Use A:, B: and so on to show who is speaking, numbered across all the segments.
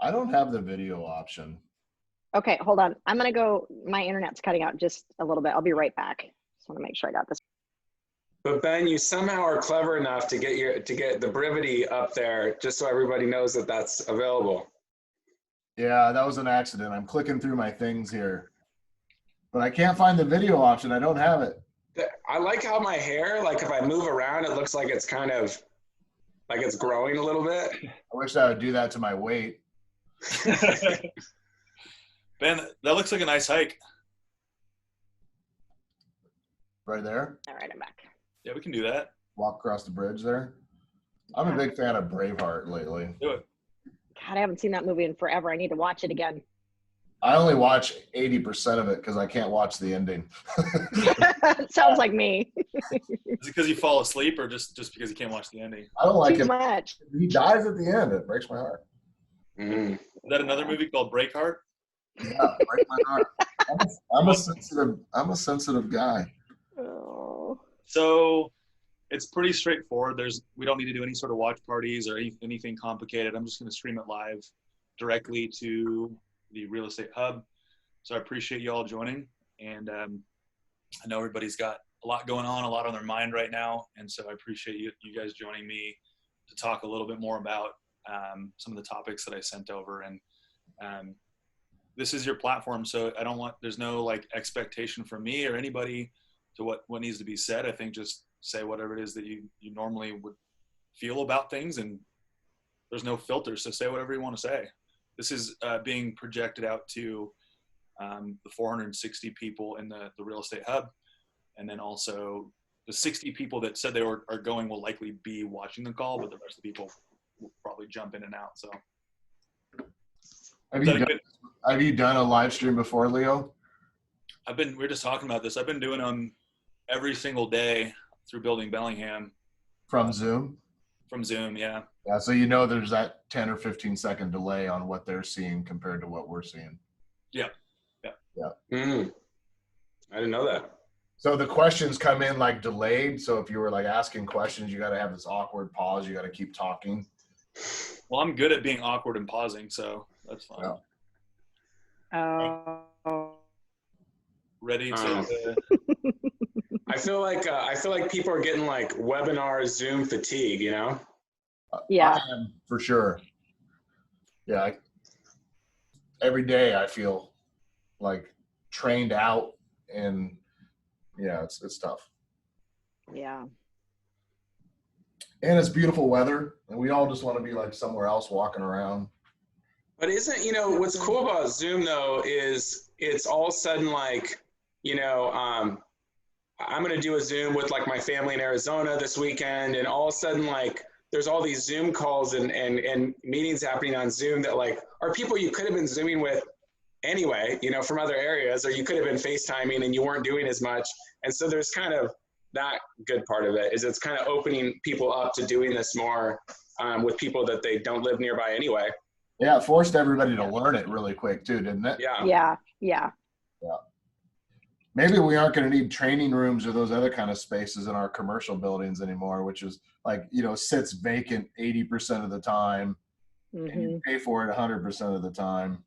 A: I don't have the video option.
B: Okay, hold on. I'm gonna go. My internet's cutting out just a little bit. I'll be right back. Just want to make sure I got this.
C: But Ben, you somehow are clever enough to get the brevity up there, just so everybody knows that that's available.
A: Yeah, that was an accident. I'm clicking through my things here, but I can't find the video option. I don't have it.
C: I like how my hair, like if I move around, it looks like it's kind of like it's growing a little bit.
A: I wish I would do that to my weight.
D: Ben, that looks like a nice hike.
A: Right there.
B: All right, I'm back.
D: Yeah, we can do that.
A: Walk across the bridge there. I'm a big fan of Braveheart lately.
D: Do it.
B: God, I haven't seen that movie in forever. I need to watch it again.
A: I only watch 80% of it because I can't watch the ending.
B: Sounds like me.
D: Is it because you fall asleep or just because you can't watch the ending?
A: I don't like
B: Too
A: him.
B: much.
A: He dies at the end. It breaks my heart.
C: Mm.
D: Is that another movie called Breakheart?
A: Yeah, it breaks my heart. I'm a sensitive guy.
B: Oh.
D: So it's pretty straightforward. We don't need to do any sort of watch parties or anything complicated. I'm just going to stream it live directly to the Real Estate Hub. So I appreciate you all joining. And I know everybody's got a lot going on their mind right now. And so I appreciate you guys joining me to talk a little bit more about some of the topics that I sent over. And this is your platform. So there's no like expectation from me or anybody to what needs to be said. I think just say whatever it is that you normally would feel about things, and there's no filter. So say whatever you want to say. This is being projected out to the 460 people in the Real Estate Hub. And then also the 60 people that said they are going will likely be watching the call, but the rest of the people will probably jump in and out. So
A: have you done a live stream before, Leo?
D: We're just talking about this. I've been doing them every single day through Building Bellingham.
A: From Zoom?
D: From Zoom, yeah.
A: Yeah, so there's that 10 or 15 second delay on what they're seeing compared to what we're seeing.
D: Yeah.
C: Mm. I didn't know that.
A: So the questions come in like delayed. So if you were like asking questions, you got to have this awkward pause. You got to keep talking.
D: Well, I'm good at being awkward and pausing, so that's fine.
A: Yeah.
B: Oh.
D: Ready to.
C: I feel like people are getting like webinar Zoom fatigue, you know?
B: Yeah.
A: I am, for sure. Yeah. Every day I feel like trained out, and yeah, it's tough.
B: Yeah.
A: And it's beautiful weather, and we all just want to be like somewhere else walking around.
C: But what's cool about Zoom though is it's all of a sudden like, I'm going to do a Zoom with like my family in Arizona this weekend, and all of a sudden like there's all these Zoom calls and meetings happening on Zoom that like are people you could have been Zooming with anyway, from other areas, or you could have been FaceTiming and you weren't doing as much. And so there's kind of that good part of it is it's kind of opening people up to doing this more with people that they don't live nearby anyway.
A: Yeah, it forced everybody to learn it really quick too, didn't it?
B: Yeah.
A: Maybe we aren't going to need training rooms or those other kind of spaces in our commercial buildings anymore, which is like, sits vacant 80% of the time, and you pay for it 100% of the time.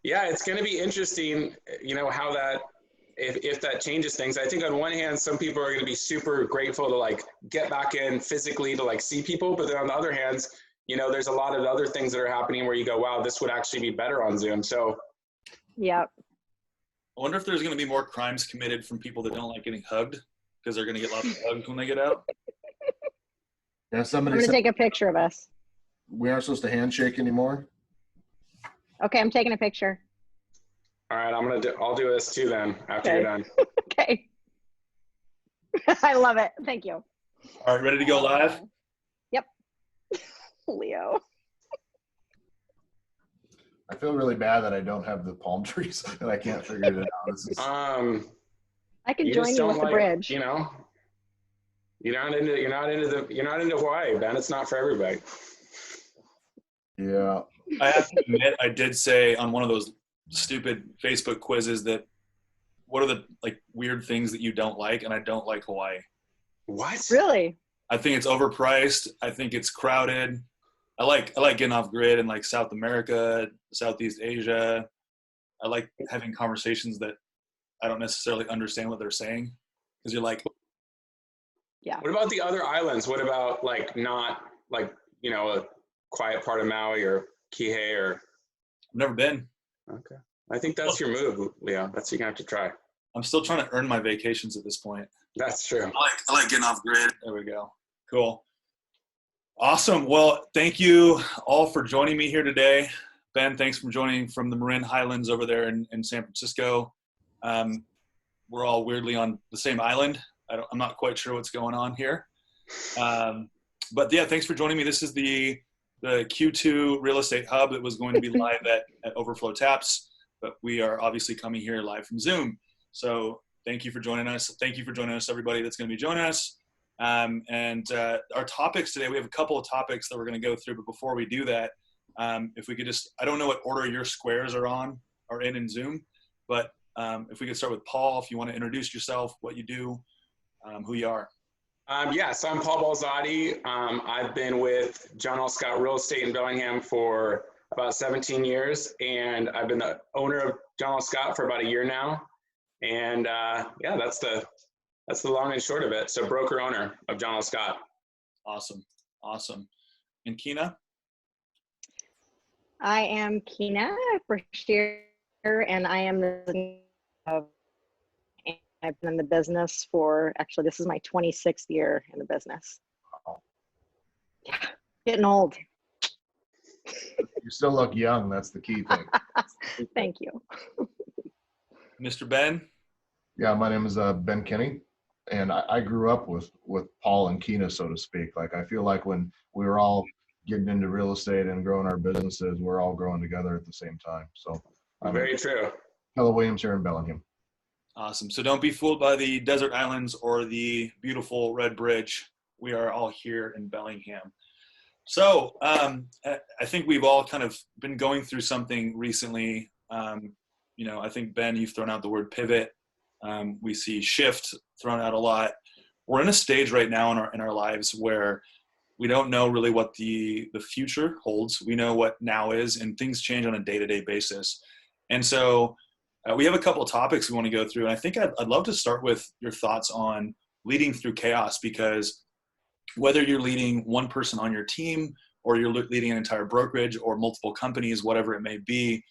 C: Yeah, it's going to be interesting, how that, if that changes things. I think on one hand, some people are going to be super grateful to like get back in physically to like see people. But then on the other hand, there's a lot of other things that are happening where you go, wow, this would actually be better on Zoom. So,
B: yeah.
D: I wonder if there's going to be more crimes committed from people that don't like getting hugged because they're going to get lots of hugs when they get out.
A: Yeah,
B: I'm going to take a picture of us.
A: We aren't supposed to handshake anymore.
B: Okay, I'm taking a picture.
C: All right, I'll do this too then after you're done.
B: Okay. I love it. Thank you.
D: All right, ready to go live?
B: Yep. Leo.
A: I feel really bad that I don't have the palm trees and I can't figure it out. This is...
B: I can join you with the bridge.
C: You're not into Hawaii, Ben. It's not for everybody.
A: Yeah.
D: I have to admit, I did say on one of those stupid Facebook quizzes that what are the like weird things that you don't like, and I don't like Hawaii.
C: What?
B: Really?
D: I think it's overpriced. I think it's crowded. I like getting off grid in like South America, Southeast Asia. I like having conversations that I don't necessarily understand what they're saying, because you're like,
B: Yeah.
C: What about the other islands? What about like not like, a quiet part of Maui or Kihei or?
D: I've never been.
C: Okay. I think that's your move, Leo. That's what you're gonna have to try.
D: I'm still trying to earn my vacations at this point.
C: That's true.
D: I like getting off grid. There we go. Cool. Awesome. Well, thank you all for joining me here today. Ben, thanks for joining from the Marin Highlands over there in San Francisco. We're all weirdly on the same island. I'm not quite sure what's going on here. But yeah, thanks for joining me. This is the Q2 Real Estate Hub that was going to be live at Overflow Taps, but we are obviously coming here live from Zoom. So thank you for joining us. Thank you for joining us, everybody that's going to be joining us. And our topics today, we have a couple of topics that we're going to go through, but before we do that, if we could just, I don't know what order your squares are in Zoom, but if we could start with Paul, if you want to introduce yourself, what you do, who you are.
C: So I'm Paul Balzotti. I've been with John L. Scott Real Estate in Bellingham for about 17 years, and I've been the owner of John L. Scott for about a year now. And that's the long and short of it. So broker owner of John L. Scott.
D: Awesome. And Kina?
B: I am Kina Brashear, and I am I've been in the business for, actually, this is my 26th year in the business. Yeah, getting old.
A: You still look young. That's the key thing.
B: Thank you.
D: Mr. Ben?
A: Yeah, my name is Ben Kinney, and I grew up with Paul and Kina, so to speak. Like, I feel like when we were all getting into real estate and growing our businesses, we're all growing together at the same time. So
C: Very true.
A: Keller Williams here in Bellingham.
D: Awesome. So don't be fooled by the desert islands or the beautiful red bridge. We are all here in Bellingham. So I think we've all kind of been going through something recently. I think, Ben, you've thrown out the word pivot. We see shift thrown out a lot. We're in a stage right now in our lives where we don't know really what the future holds. We know what now is, and things change on a day-to-day basis. And so we have a couple of topics we want to go through. And I think I'd love to start with your thoughts on leading through chaos, because whether you're leading one person on your team or you're leading an entire brokerage or multiple companies, whatever it may be,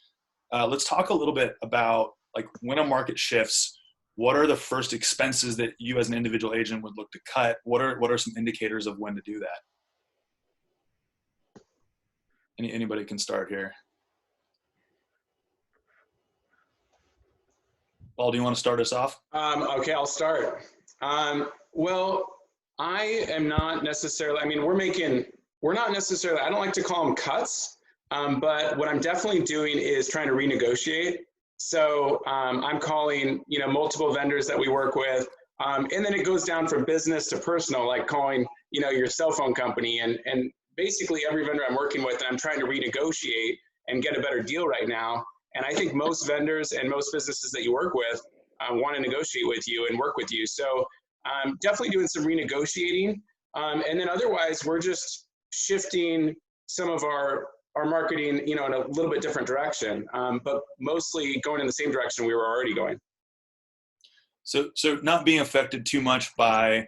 D: let's talk a little bit about, like, when a market shifts, what are the first expenses that you as an individual agent would look to cut? What are some indicators of when to do that? Anybody can start here. Paul, do you want to start us off?
C: Okay, I'll start. Well, I am not necessarily, we're not necessarily, I don't like to call them cuts, but what I'm definitely doing is trying to renegotiate. So I'm calling, multiple vendors that we work with, and then it goes down from business to personal, like calling, your cell phone company, and basically every vendor I'm working with, and I'm trying to renegotiate and get a better deal right now. And I think most vendors and most businesses that you work with want to negotiate with you and work with you. So definitely doing some renegotiating. And then otherwise, we're just shifting some of our marketing, in a little bit different direction, but mostly going in the same direction we were already going.
D: So not being affected too much by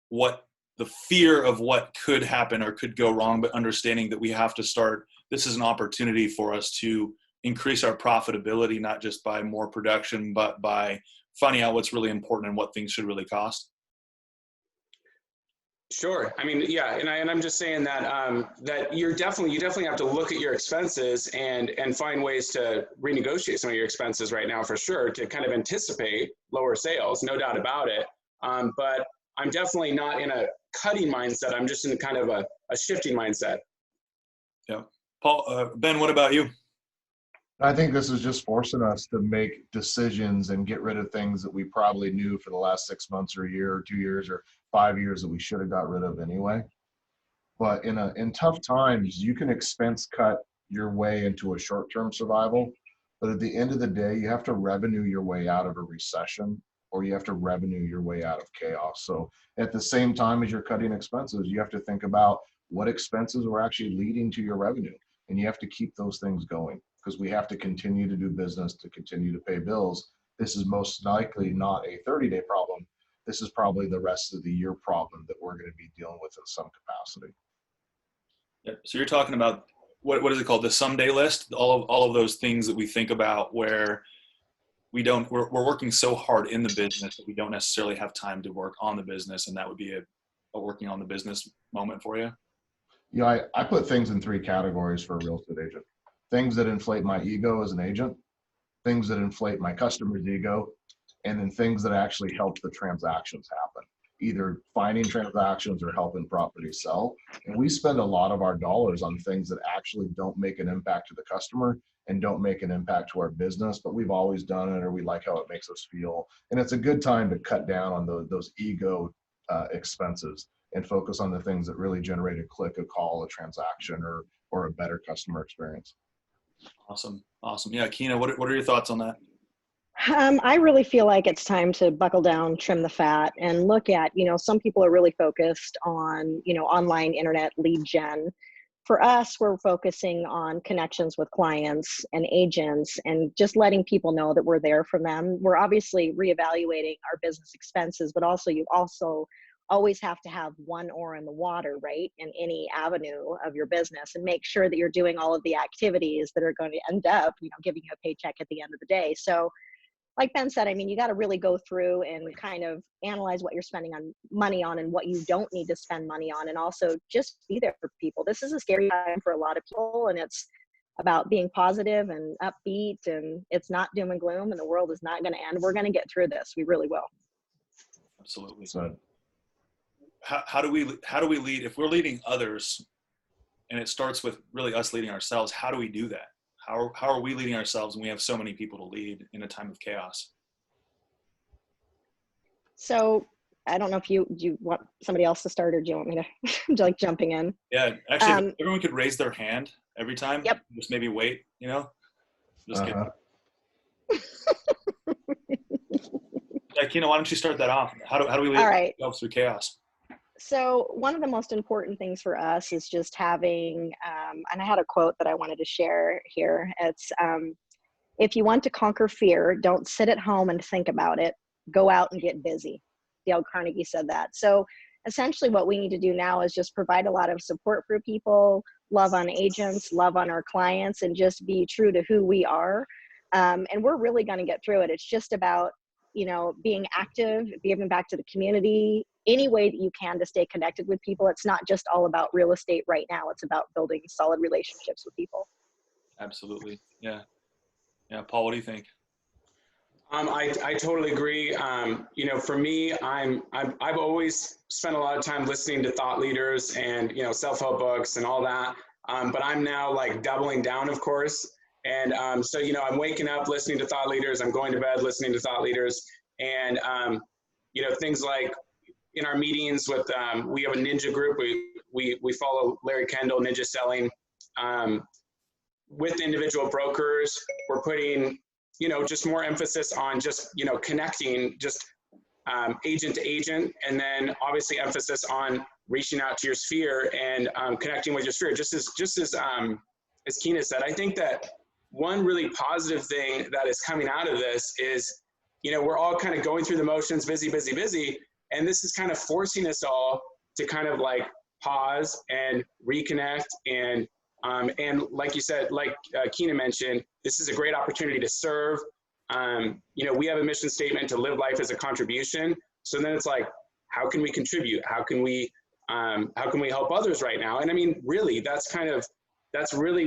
D: what the fear of what could happen or could go wrong, but understanding that we have to start, this is an opportunity for us to increase our profitability, not just by more production, but by finding out what's really important and what things should really cost.
C: Sure. And I'm just saying that that you definitely have to look at your expenses and find ways to renegotiate some of your expenses right now, for sure, to kind of anticipate lower sales, no doubt about it. But I'm definitely not in a cutting mindset. I'm just in kind of a shifting mindset.
D: Yeah. Paul, Ben, what about you?
A: I think this is just forcing us to make decisions and get rid of things that we probably knew for the last 6 months or a year or 2 years or 5 years that we should have got rid of anyway. But in tough times, you can expense cut your way into a short-term survival. But at the end of the day, you have to revenue your way out of a recession, or you have to revenue your way out of chaos. So at the same time as you're cutting expenses, you have to think about what expenses are actually leading to your revenue. And you have to keep those things going because we have to continue to do business, to continue to pay bills. This is most likely not a 30-day problem. This is probably the rest of the year problem that we're going to be dealing with in some capacity.
D: Yeah. So you're talking about what is it called? The someday list, all of those things that we think about where we're working so hard in the business that we don't necessarily have time to work on the business. And that would be a working on the business moment for you.
A: Yeah, I put things in 3 categories for a real estate agent. Things that inflate my ego as an agent, things that inflate my customer's ego, and then things that actually help the transactions happen, either finding transactions or helping properties sell. And we spend a lot of our dollars on things that actually don't make an impact to the customer and don't make an impact to our business, but we've always done it or we like how it makes us feel. And it's a good time to cut down on those ego expenses and focus on the things that really generate a click, a call, a transaction, or a better customer experience.
D: Awesome. Yeah, Keena, what are your thoughts on that?
B: I really feel like it's time to buckle down, trim the fat, and look at, some people are really focused on, online internet lead gen. For us, we're focusing on connections with clients and agents and just letting people know that we're there for them. We're obviously reevaluating our business expenses, but also you always have to have one oar in the water, right? In any avenue of your business, and make sure that you're doing all of the activities that are going to end up, giving you a paycheck at the end of the day. So like Ben said, you got to really go through and kind of analyze what you're spending money on and what you don't need to spend money on, and also just be there for people. This is a scary time for a lot of people, and it's about being positive and upbeat, and it's not doom and gloom, and the world is not going to end. We're going to get through this. We really will.
D: Absolutely.
A: So
D: How do we lead? If we're leading others, and it starts with really us leading ourselves, how do we do that? How are we leading ourselves when we have so many people to lead in a time of chaos?
B: So I don't know if do you want somebody else to start, or do you want me to like jumping in?
D: Yeah, actually, if everyone could raise their hand every time.
B: Yep.
D: Just maybe wait, Just kidding. Yeah, Keena, why don't you start that off? How do we lead ourselves through chaos?
B: So one of the most important things for us is just having, and I had a quote that I wanted to share here. It's, if you want to conquer fear, don't sit at home and think about it. Go out and get busy. Dale Carnegie said that. So essentially what we need to do now is just provide a lot of support for people, love on agents, love on our clients, and just be true to who we are. And we're really going to get through it. It's just about, being active, giving back to the community, any way that you can to stay connected with people. It's not just all about real estate right now. It's about building solid relationships with people.
D: Absolutely. Yeah. Paul, what do you think?
C: I totally agree. For me, I've always spent a lot of time listening to thought leaders and, self-help books and all that. But I'm now like doubling down, of course. And so, I'm waking up listening to thought leaders. I'm going to bed listening to thought leaders. And, things like in our meetings with, we have a ninja group. We follow Larry Kendall, Ninja Selling. With individual brokers, we're putting, just more emphasis on just, connecting just agent to agent. And then obviously emphasis on reaching out to your sphere and connecting with your sphere. Just as Keena said, I think that one really positive thing that is coming out of this is, we're all kind of going through the motions, busy. And this is kind of forcing us all to kind of like pause and reconnect. And like you said, like Keena mentioned, this is a great opportunity to serve. We have a mission statement to live life as a contribution. So then it's like, how can we contribute? How can we help others right now? And really, that's really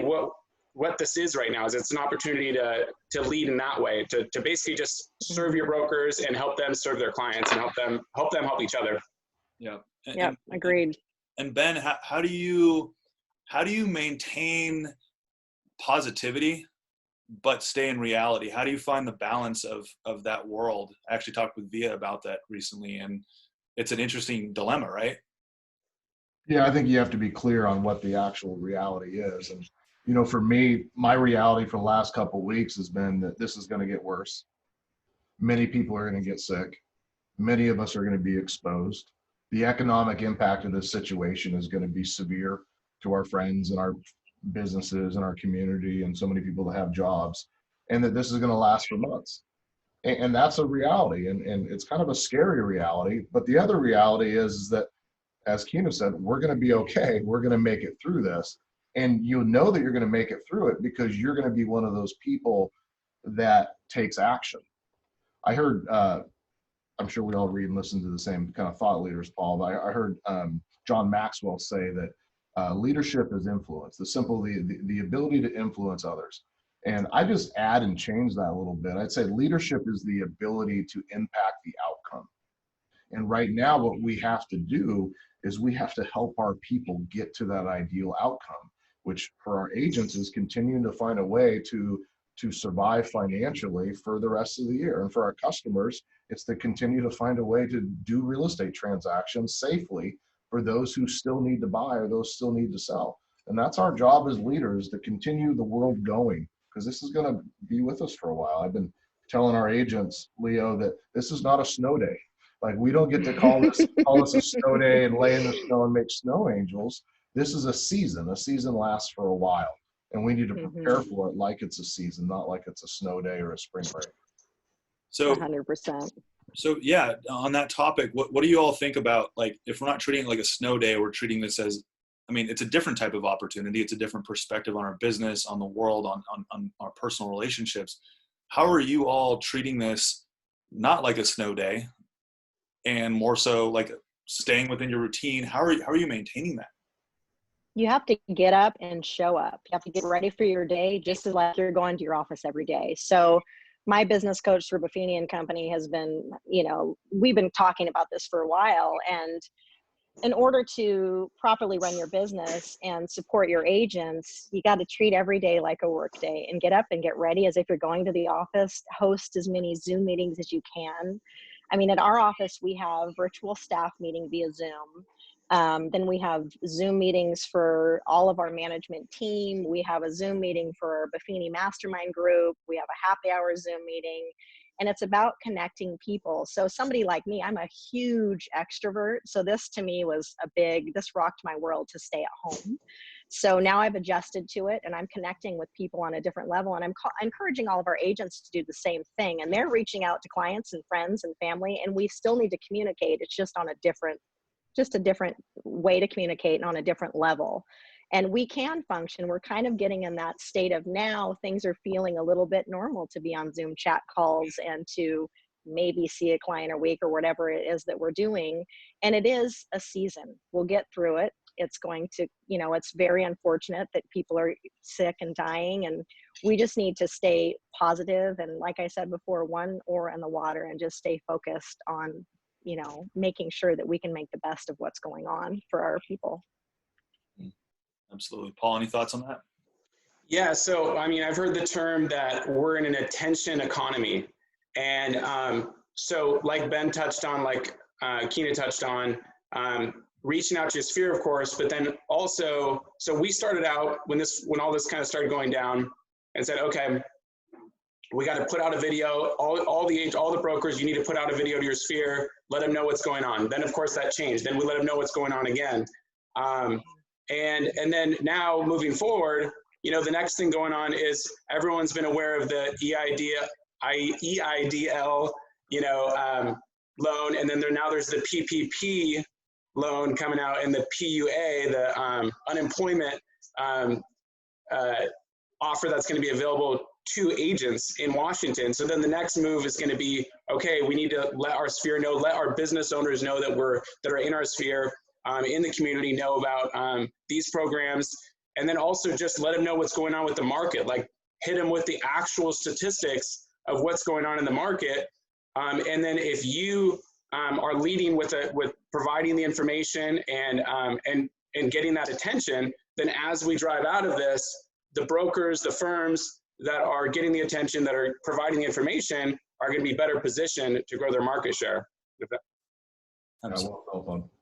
C: what this is right now. Is it's an opportunity to lead in that way, to basically just serve your brokers and help them serve their clients and help them help each other.
D: Yeah.
B: Agreed.
D: And Ben, how do you maintain positivity but stay in reality? How do you find the balance of that world? I actually talked with Via about that recently, and it's an interesting dilemma, right?
A: Yeah, I think you have to be clear on what the actual reality is. And, for me, my reality for the last couple of weeks has been that this is going to get worse. Many people are going to get sick. Many of us are going to be exposed. the economic impact of this situation is going to be severe to our friends and our businesses and our community and so many people that have jobs, and that this is going to last for months. And that's a reality, and it's kind of a scary reality. But the other reality is that, as Keena said, we're going to be okay. We're going to make it through this. And you'll know that you're going to make it through it because you're going to be one of those people that takes action. I heard, I'm sure we all read and listen to the same kind of thought leaders, Paul, but I heard John Maxwell say that leadership is influence, the ability to influence others. And I just add and change that a little bit. I'd say leadership is the ability to impact the outcome. And right now, what we have to do is we have to help our people get to that ideal outcome, which for our agents is continuing to find a way to survive financially for the rest of the year. And for our customers, it's to continue to find a way to do real estate transactions safely for those who still need to buy or those still need to sell. And that's our job as leaders, to continue the world going, because this is going to be with us for a while. I've been telling our agents, Leo, that this is not a snow day. Like, we don't get to call this a snow day and lay in the snow and make snow angels. This is a season. A season lasts for a while, and we need to prepare for it like it's a season, not like it's a snow day or a spring break.
D: So
B: 100%.
D: So yeah, on that topic, what do you all think about, like, if we're not treating it like a snow day, we're treating this as, I mean, it's a different type of opportunity. It's a different perspective on our business, on the world, on our personal relationships. How are you all treating this not like a snow day, and more so like staying within your routine? How are you maintaining that?
B: You have to get up and show up. You have to get ready for your day just as like you're going to your office every day. So my business coach through Buffini and Company has been, we've been talking about this for a while. And in order to properly run your business and support your agents, you got to treat every day like a work day and get up and get ready as if you're going to the office. Host as many Zoom meetings as you can. I mean, at our office, we have virtual staff meeting via Zoom. Then we have Zoom meetings for all of our management team. We have a Zoom meeting for our Buffini mastermind group. We have a happy hour Zoom meeting, and it's about connecting people. So somebody like me, I'm a huge extrovert. So this to me was this rocked my world to stay at home. So now I've adjusted to it, and I'm connecting with people on a different level. And I'm encouraging all of our agents to do the same thing. And they're reaching out to clients and friends and family, and we still need to communicate. It's just on a different way to communicate and on a different level. And we can function. We're kind of getting in that state of now things are feeling a little bit normal to be on Zoom chat calls and to maybe see a client a week or whatever it is that we're doing. And it is a season. We'll get through it. It's going to, it's very unfortunate that people are sick and dying, and we just need to stay positive. And like I said before, one oar in the water, and just stay focused on making sure that we can make the best of what's going on for our people.
D: Absolutely. Paul, any thoughts on that?
C: Yeah. So, I mean, I've heard the term that we're in an attention economy. And so like Ben touched on, like Keena touched on, reaching out to your sphere, of course, but then also, so we started out when all this kind of started going down, and said, okay, we got to put out a video. All the brokers, you need to put out a video to your sphere. Let them know what's going on. Then, of course, that changed. Then we let them know what's going on again. And then now moving forward, the next thing going on is everyone's been aware of the EIDL, loan, and then there's the PPP loan coming out, and the PUA, the unemployment offer that's going to be available to agents in Washington. So then the next move is going to be, okay, we need to let our sphere know, let our business owners know that are in our sphere, in the community, know about these programs, and then also just let them know what's going on with the market. Like, hit them with the actual statistics of what's going on in the market, and then if you are leading with providing the information and getting that attention, then as we drive out of this, the brokers, the firms that are getting the attention, that are providing the information, are going to be better positioned to grow their market share.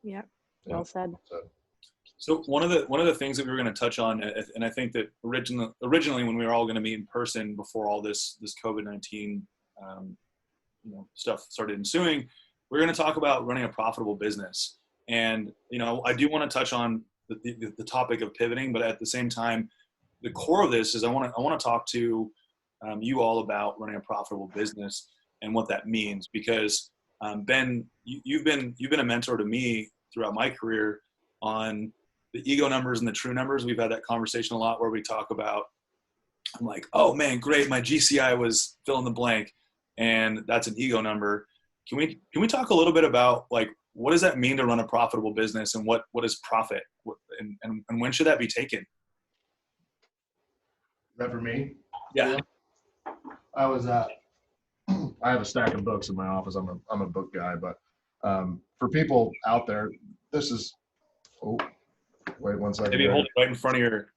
B: Yeah, well said.
D: So one of the things that we were going to touch on, and I think that originally when we were all going to meet in person before all this COVID-19 stuff started ensuing, we're going to talk about running a profitable business. And, I do want to touch on the topic of pivoting, but at the same time, the core of this is I want to talk to you all about running a profitable business and what that means, because Ben, you've been a mentor to me throughout my career on the ego numbers and the true numbers. We've had that conversation a lot where we talk about, I'm like, oh man, great, my GCI was fill in the blank, and that's an ego number. Can we talk a little bit about, like, what does that mean to run a profitable business, and what is profit, and when should that be taken?
A: Is that for me?
D: Yeah.
A: I have a stack of books in my office. I'm a book guy, but for people out there, this is, oh, wait one second.
D: Maybe hold it right in front of your.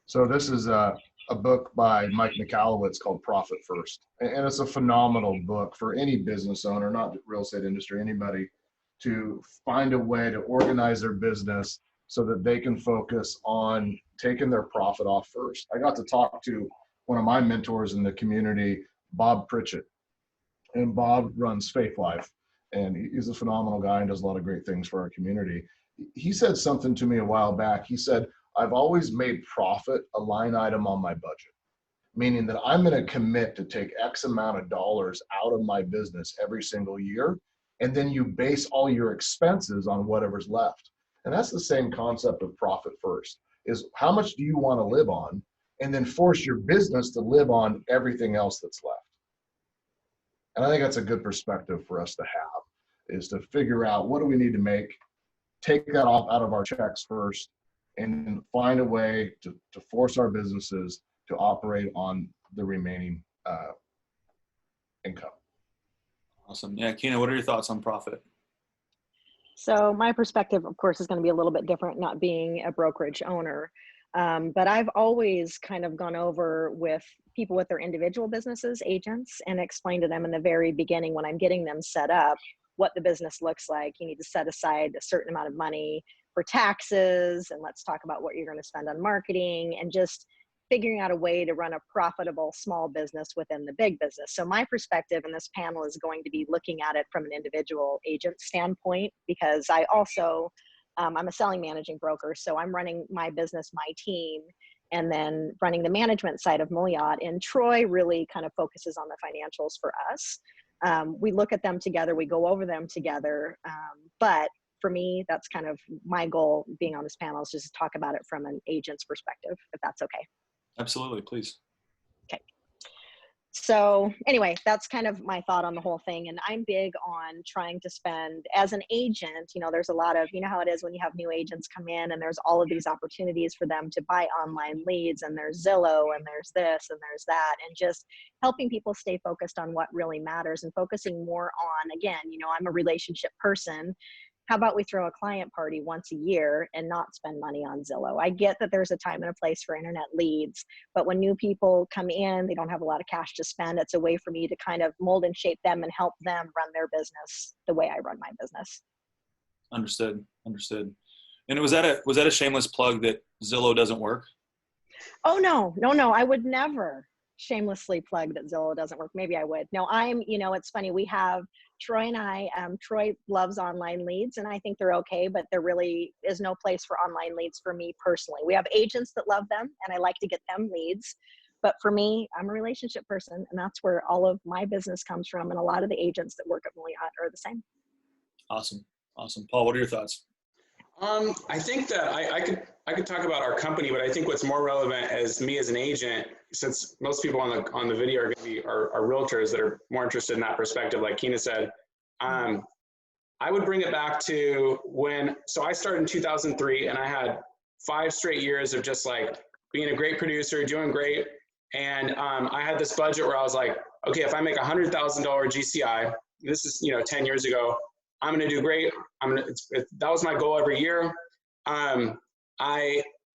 A: So this is a book by Mike Michalowicz called Profit First. And it's a phenomenal book for any business owner, not the real estate industry, anybody, to find a way to organize their business so that they can focus on taking their profit off first. I got to talk to one of my mentors in the community, Bob Pritchett. And Bob runs Faith Life. And he's a phenomenal guy and does a lot of great things for our community. He said something to me a while back. He said, I've always made profit a line item on my budget, meaning that I'm going to commit to take X amount of dollars out of my business every single year. And then you base all your expenses on whatever's left. And that's the same concept of profit first, is how much do you want to live on, and then force your business to live on everything else that's left. And I think that's a good perspective for us to have, is to figure out what do we need to make, take that off out of our checks first, and find a way to force our businesses to operate on the remaining income.
D: Awesome. Yeah, Keena, what are your thoughts on profit?
B: So my perspective, of course, is going to be a little bit different, not being a brokerage owner. But I've always kind of gone over with people with their individual businesses, agents, and explained to them in the very beginning when I'm getting them set up what the business looks like. You need to set aside a certain amount of money for taxes, and let's talk about what you're going to spend on marketing, and just figuring out a way to run a profitable small business within the big business. So my perspective in this panel is going to be looking at it from an individual agent standpoint, because I also, I'm a selling managing broker. So I'm running my business, my team, and then running the management side of Moliat. And Troy really kind of focuses on the financials for us. We look at them together, we go over them together. But for me, that's kind of my goal being on this panel, is just to talk about it from an agent's perspective, if that's okay.
D: Absolutely, please.
B: Okay. So anyway, that's kind of my thought on the whole thing. And I'm big on trying to spend, as an agent, there's a lot of, how it is when you have new agents come in and there's all of these opportunities for them to buy online leads, and there's Zillow, and there's this, and there's that, and just helping people stay focused on what really matters and focusing more on, again, I'm a relationship person. How about we throw a client party once a year and not spend money on Zillow? I get that there's a time and a place for internet leads, but when new people come in, they don't have a lot of cash to spend. It's a way for me to kind of mold and shape them and help them run their business the way I run my business.
D: Understood. And was that a shameless plug that Zillow doesn't work?
B: Oh, no. I would never shamelessly plug that Zillow doesn't work. Maybe I would. No, it's funny. We have Troy and I, Troy loves online leads, and I think they're okay, but there really is no place for online leads for me personally. We have agents that love them, and I like to get them leads. But for me, I'm a relationship person, and that's where all of my business comes from. And a lot of the agents that work at Moliat are the same.
D: Awesome. Paul, what are your thoughts?
C: I think that I could talk about our company, but I think what's more relevant as me as an agent, since most people on the video are going to be are realtors that are more interested in that perspective, like Keena said. I would bring it back to so I started in 2003, and I had 5 straight years of just like being a great producer, doing great. And I had this budget where I was like, okay, if I make $100,000 GCI, this is 10 years ago, I'm going to do great. That was my goal every year. In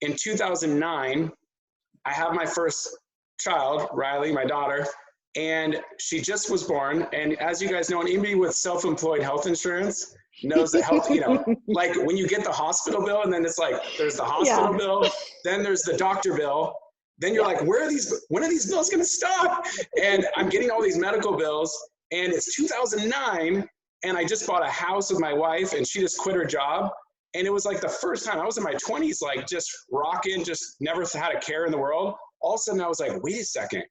C: 2009, I have my first child, Riley, my daughter, and she just was born. And as you guys know, anybody with self-employed health insurance knows that health, like when you get the hospital bill, and then it's like, there's the hospital bill, then there's the doctor bill. Then you're like, when are these bills going to stop? And I'm getting all these medical bills. And it's 2009, and I just bought a house with my wife, and she just quit her job. And it was like the first time I was in my 20s, like just rocking, just never had a care in the world. All of a sudden I was like, wait a second,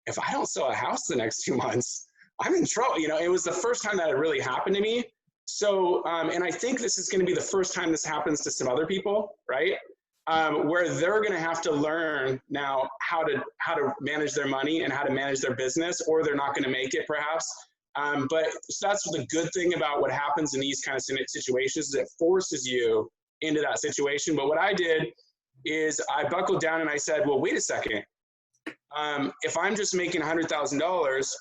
C: if I don't sell a house the next 2 months, I'm in trouble. You know, it was the first time that it really happened to me. So, and I think this is going to be the first time this happens to some other people, right? Where they're going to have to learn now how to manage their money and how to manage their business, or they're not going to make it perhaps. But so that's the good thing about what happens in these kind of situations, is it forces you into that situation. But what I did is I buckled down and I said, well, wait a second. If I'm just making $100,000,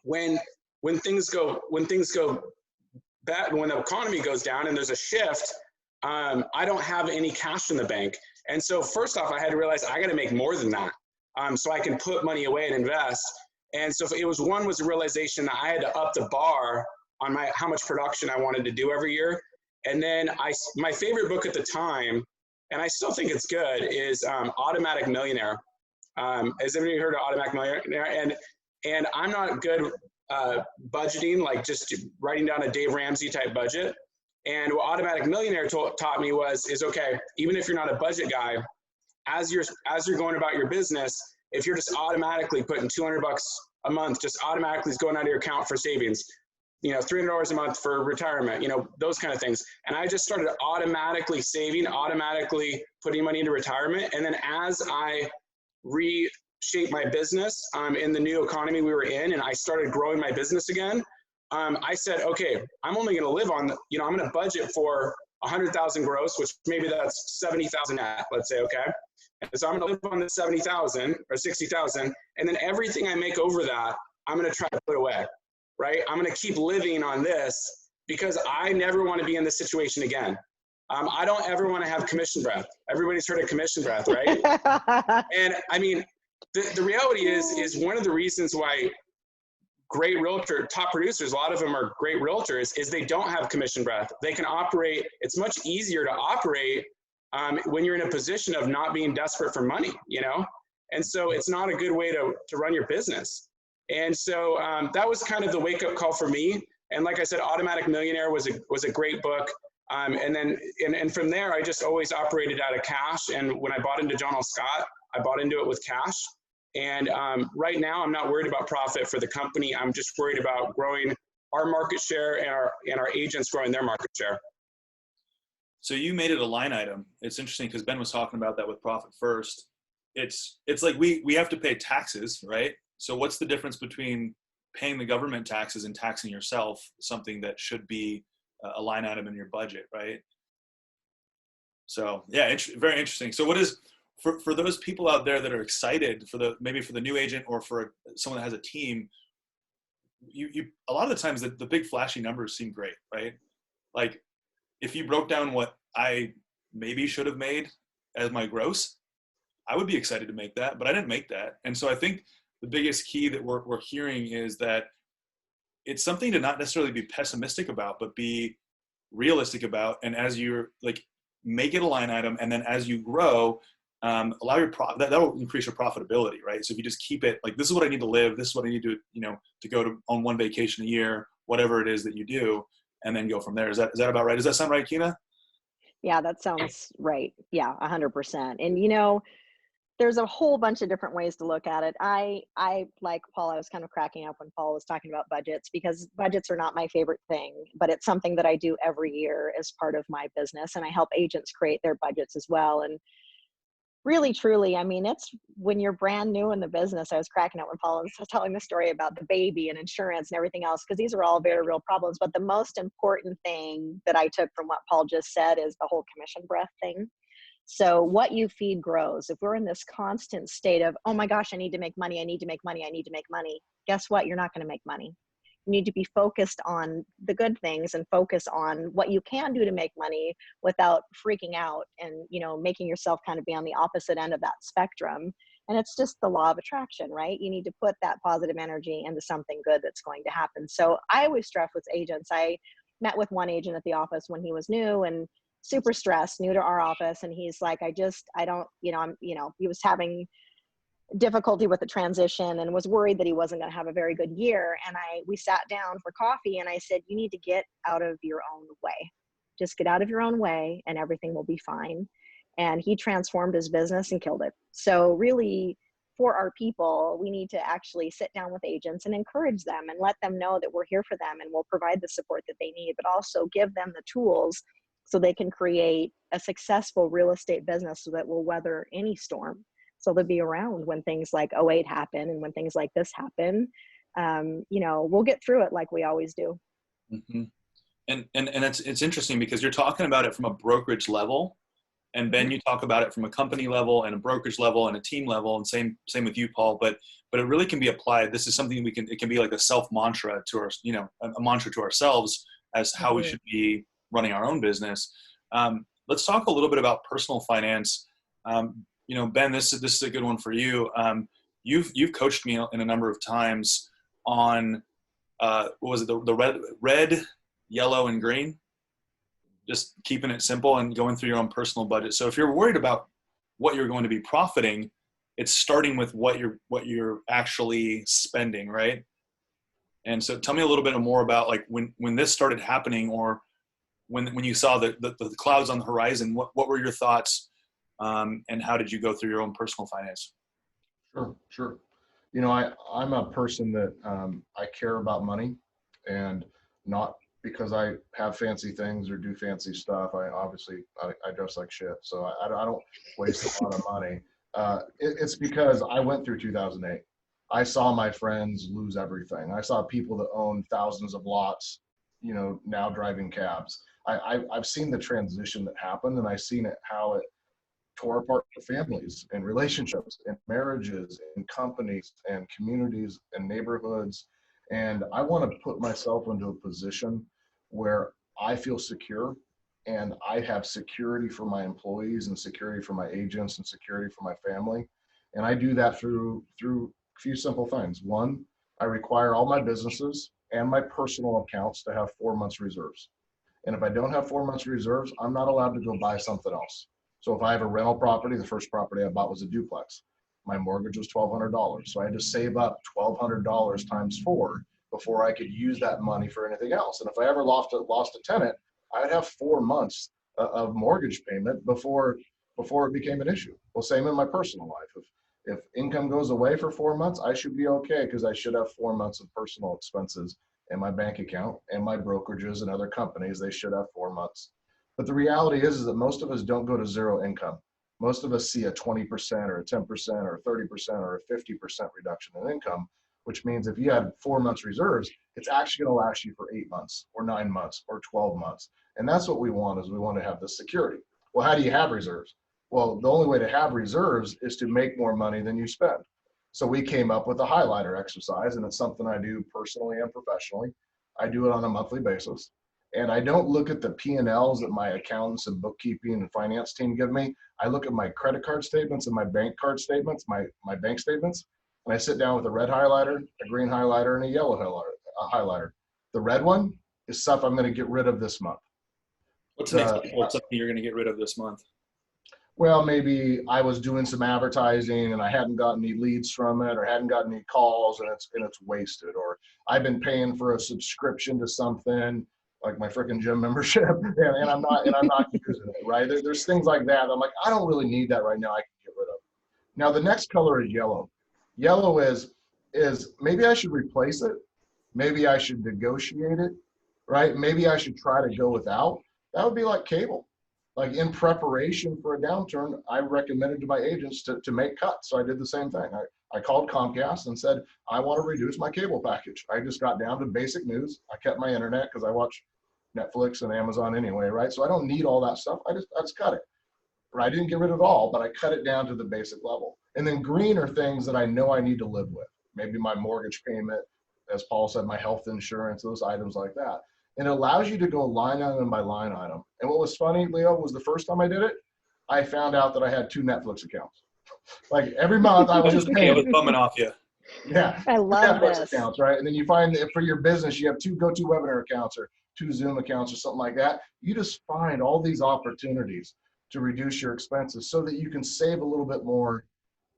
C: when things go bad, when the economy goes down and there's a shift, I don't have any cash in the bank. And so first off, I had to realize I got to make more than that, so I can put money away and invest. And so it was a realization that I had to up the bar on how much production I wanted to do every year. And then my favorite book at the time, and I still think it's good, is Automatic Millionaire. Has anybody heard of Automatic Millionaire? And I'm not good budgeting, like just writing down a Dave Ramsey type budget. And what Automatic Millionaire taught me is okay, even if you're not a budget guy, as you're going about your business, if you're just automatically putting $200 a month, just automatically is going out of your account for savings, you know, $300 a month for retirement, you know, those kind of things. And I just started automatically saving, automatically putting money into retirement. And then as I reshape my business in the new economy we were in, and I started growing my business again, I said, okay, I'm only going to live on, you know, I'm going to budget for 100,000 gross, which maybe that's 70,000 net, let's say, okay. And so I'm going to live on the 70,000 or 60,000, and then everything I make over that, I'm going to try to put away, right? I'm going to keep living on this because I never want to be in this situation again. I don't ever want to have commission breath. Everybody's heard of commission breath, right? And I mean, the reality is one of the reasons why great realtor, top producers, a lot of them are great realtors, is they don't have commission breath. They can operate, it's much easier to operate when you're in a position of not being desperate for money, you know? And so it's not a good way to run your business. And so that was kind of the wake up call for me. And like I said, Automatic Millionaire was a great book. And then from there, I just always operated out of cash. And when I bought into John L. Scott, I bought into it with cash. And right now, I'm not worried about profit for the company. I'm just worried about growing our market share and our agents growing their market share.
D: So you made it a line item. It's interesting because Ben was talking about that with Profit First. It's like we have to pay taxes, right? So what's the difference between paying the government taxes and taxing yourself, something that should be a line item in your budget, right? So yeah, very interesting. So what is, for those people out there that are excited maybe for the new agent or for someone that has a team, you a lot of the times the big flashy numbers seem great, right? Like if you broke down what I maybe should have made as my gross, I would be excited to make that, but I didn't make that. And so I think the biggest key that we're hearing is that it's something to not necessarily be pessimistic about, but be realistic about. And as you're like, make it a line item. And then as you grow, allow your that will increase your profitability, right? So if you just keep it like, this is what I need to live, this is what I need to, to go on one vacation a year, whatever it is that you do, and then go from there. Is that about right? Does that sound right, Kina?
B: Yeah, that sounds right. Yeah, 100%. And there's a whole bunch of different ways to look at it. I like Paul, I was kind of cracking up when Paul was talking about budgets, because budgets are not my favorite thing, but it's something that I do every year as part of my business. And I help agents create their budgets as well. And really, truly, I mean, it's when you're brand new in the business. I was cracking up when Paul was telling the story about the baby and insurance and everything else, because these are all very real problems. But the most important thing that I took from what Paul just said is the whole commission breath thing. So what you feed grows. If we're in this constant state of, oh my gosh, I need to make money, I need to make money, I need to make money, guess what? You're not going to make money. You need to be focused on the good things and focus on what you can do to make money without freaking out and, making yourself kind of be on the opposite end of that spectrum. And it's just the law of attraction, right? You need to put that positive energy into something good that's going to happen. So I always stress with agents. I met with one agent at the office when he was new and super stressed, new to our office. And he's like, he was having difficulty with the transition and was worried that he wasn't going to have a very good year. And we sat down for coffee and I said, you need to get out of your own way. Just get out of your own way and everything will be fine. And he transformed his business and killed it. So really, for our people, we need to actually sit down with agents and encourage them and let them know that we're here for them and we'll provide the support that they need, but also give them the tools so they can create a successful real estate business that will weather any storm. So they'll be around when things like '08 happen and when things like this happen. We'll get through it like we always do.
D: Mm-hmm. And it's interesting because you're talking about it from a brokerage level, and Ben, you talk about it from a company level and a brokerage level and a team level, and same with you, Paul. But it really can be applied. This is something it can be like a self mantra to our, a mantra to ourselves as how we should be running our own business. Let's talk a little bit about personal finance. Ben, this is a good one for you. You've coached me in a number of times on what was it, the red, yellow, and green? Just keeping it simple and going through your own personal budget. So if you're worried about what you're going to be profiting, it's starting with what you're actually spending, right? And so tell me a little bit more about like when this started happening, or when you saw the clouds on the horizon, what were your thoughts, and how did you go through your own personal finance?
A: Sure. I'm a person that I care about money, and not because I have fancy things or do fancy stuff. I dress like shit, so I don't waste a lot of money. It's because I went through 2008. I saw my friends lose everything. I saw people that owned thousands of lots, now driving cabs. I've seen the transition that happened, and I've seen how it tore apart families and relationships and marriages and companies and communities and neighborhoods. And I want to put myself into a position where I feel secure and I have security for my employees and security for my agents and security for my family. And I do that through a few simple things. One, I require all my businesses and my personal accounts to have 4 months reserves. And if I don't have 4 months reserves, I'm not allowed to go buy something else. So if I have a rental property, the first property I bought was a duplex. My mortgage was $1,200. So I had to save up $1,200 times 4 before I could use that money for anything else. And if I ever lost a tenant, I'd have 4 months of mortgage payment before it became an issue. Well, same in my personal life. If income goes away for 4 months, I should be okay because I should have 4 months of personal expenses in my bank account, and my brokerages and other companies, they should have 4 months. But the reality is that most of us don't go to zero income. Most of us see a 20% or a 10% or a 30% or a 50% reduction in income, which means if you had 4 months reserves, it's actually going to last you for 8 months or 9 months or 12 months. And that's what we want, is we want to have the security. Well, how do you have reserves? Well, the only way to have reserves is to make more money than you spend. So we came up with a highlighter exercise, and it's something I do personally and professionally. I do it on a monthly basis. And I don't look at the P&Ls that my accountants and bookkeeping and finance team give me. I look at my credit card statements and my bank card statements, my bank statements, and I sit down with a red highlighter, a green highlighter, and a yellow highlighter. The red one is stuff I'm going to get rid of this month.
D: What's something you're going to get rid of this month?
A: Well, maybe I was doing some advertising and I hadn't gotten any leads from it, or hadn't gotten any calls, and it's wasted. Or I've been paying for a subscription to something like my freaking gym membership, and I'm not using it, right? There's things like that. I'm like, I don't really need that right now. I can get rid of it. Now the next color is yellow. Yellow is maybe I should replace it. Maybe I should negotiate it, right? Maybe I should try to go without. That would be like cable. Like in preparation for a downturn, I recommended to my agents to make cuts. So I did the same thing. I called Comcast and said, I want to reduce my cable package. I just got down to basic news. I kept my internet because I watch Netflix and Amazon anyway, right? So I don't need all that stuff. I just cut it. Right? I didn't get rid of it all, but I cut it down to the basic level. And then green are things that I know I need to live with. Maybe my mortgage payment, as Paul said, my health insurance, those items like that. And it allows you to go line item by line item. And what was funny, Leo, was the first time I did it, I found out that I had 2 Netflix accounts. Like every month I was just paying.
D: It was bumming off you.
A: Yeah.
B: I love
A: Netflix
B: this.
A: accounts, right? And then you find that for your business, you have 2 GoToWebinar accounts or 2 Zoom accounts or something like that. You just find all these opportunities to reduce your expenses so that you can save a little bit more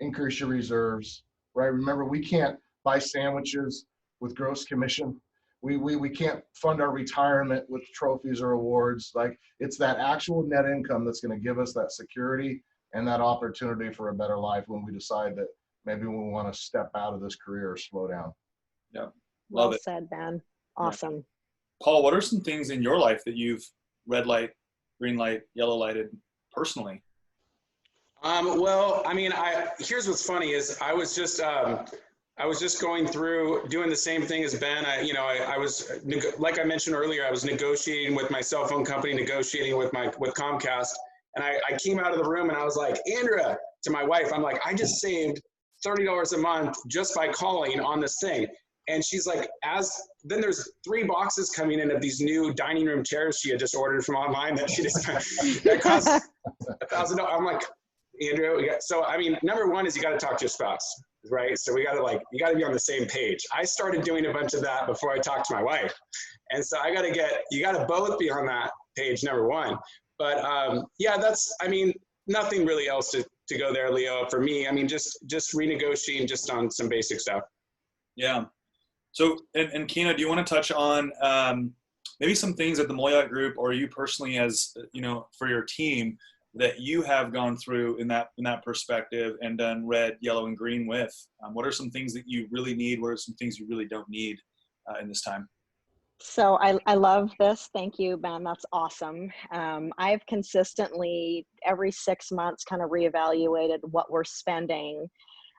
A: increase your reserves, right? Remember, we can't buy sandwiches with gross commission. We can't fund our retirement with trophies or awards. Like, it's that actual net income that's going to give us that security and that opportunity for a better life when we decide that maybe we want to step out of this career or slow down.
D: Yeah.
B: Well
D: Love it.
B: said, Ben. Awesome.
D: Paul, what are some things in your life that you've red light, green light, yellow lighted personally?
C: Well, I mean, here's what's funny is I was just going through doing the same thing as Ben. I was, like I mentioned earlier, I was negotiating with my cell phone company, negotiating with Comcast, and I came out of the room and I was like, Andrea, to my wife, I'm like, I just saved $30 a month just by calling on this thing. And she's like, then there's 3 boxes coming in of these new dining room chairs she had just ordered from online that that cost $1,000. I'm like, Andrea, so I mean, number one is you got to talk to your spouse, right? So you got to be on the same page. I started doing a bunch of that before I talked to my wife. And so you got to both be on that page, number one. But yeah, I mean, nothing really else to go there, Leo, for me. I mean, just renegotiating just on some basic stuff.
D: Yeah. So, and Keena, do you want to touch on maybe some things that the Moyout Group or you personally as, for your team that you have gone through in that perspective and done red, yellow, and green with? What are some things that you really need? What are some things you really don't need in this time?
B: So I love this. Thank you, Ben. That's awesome. I've consistently every 6 months kind of reevaluated what we're spending.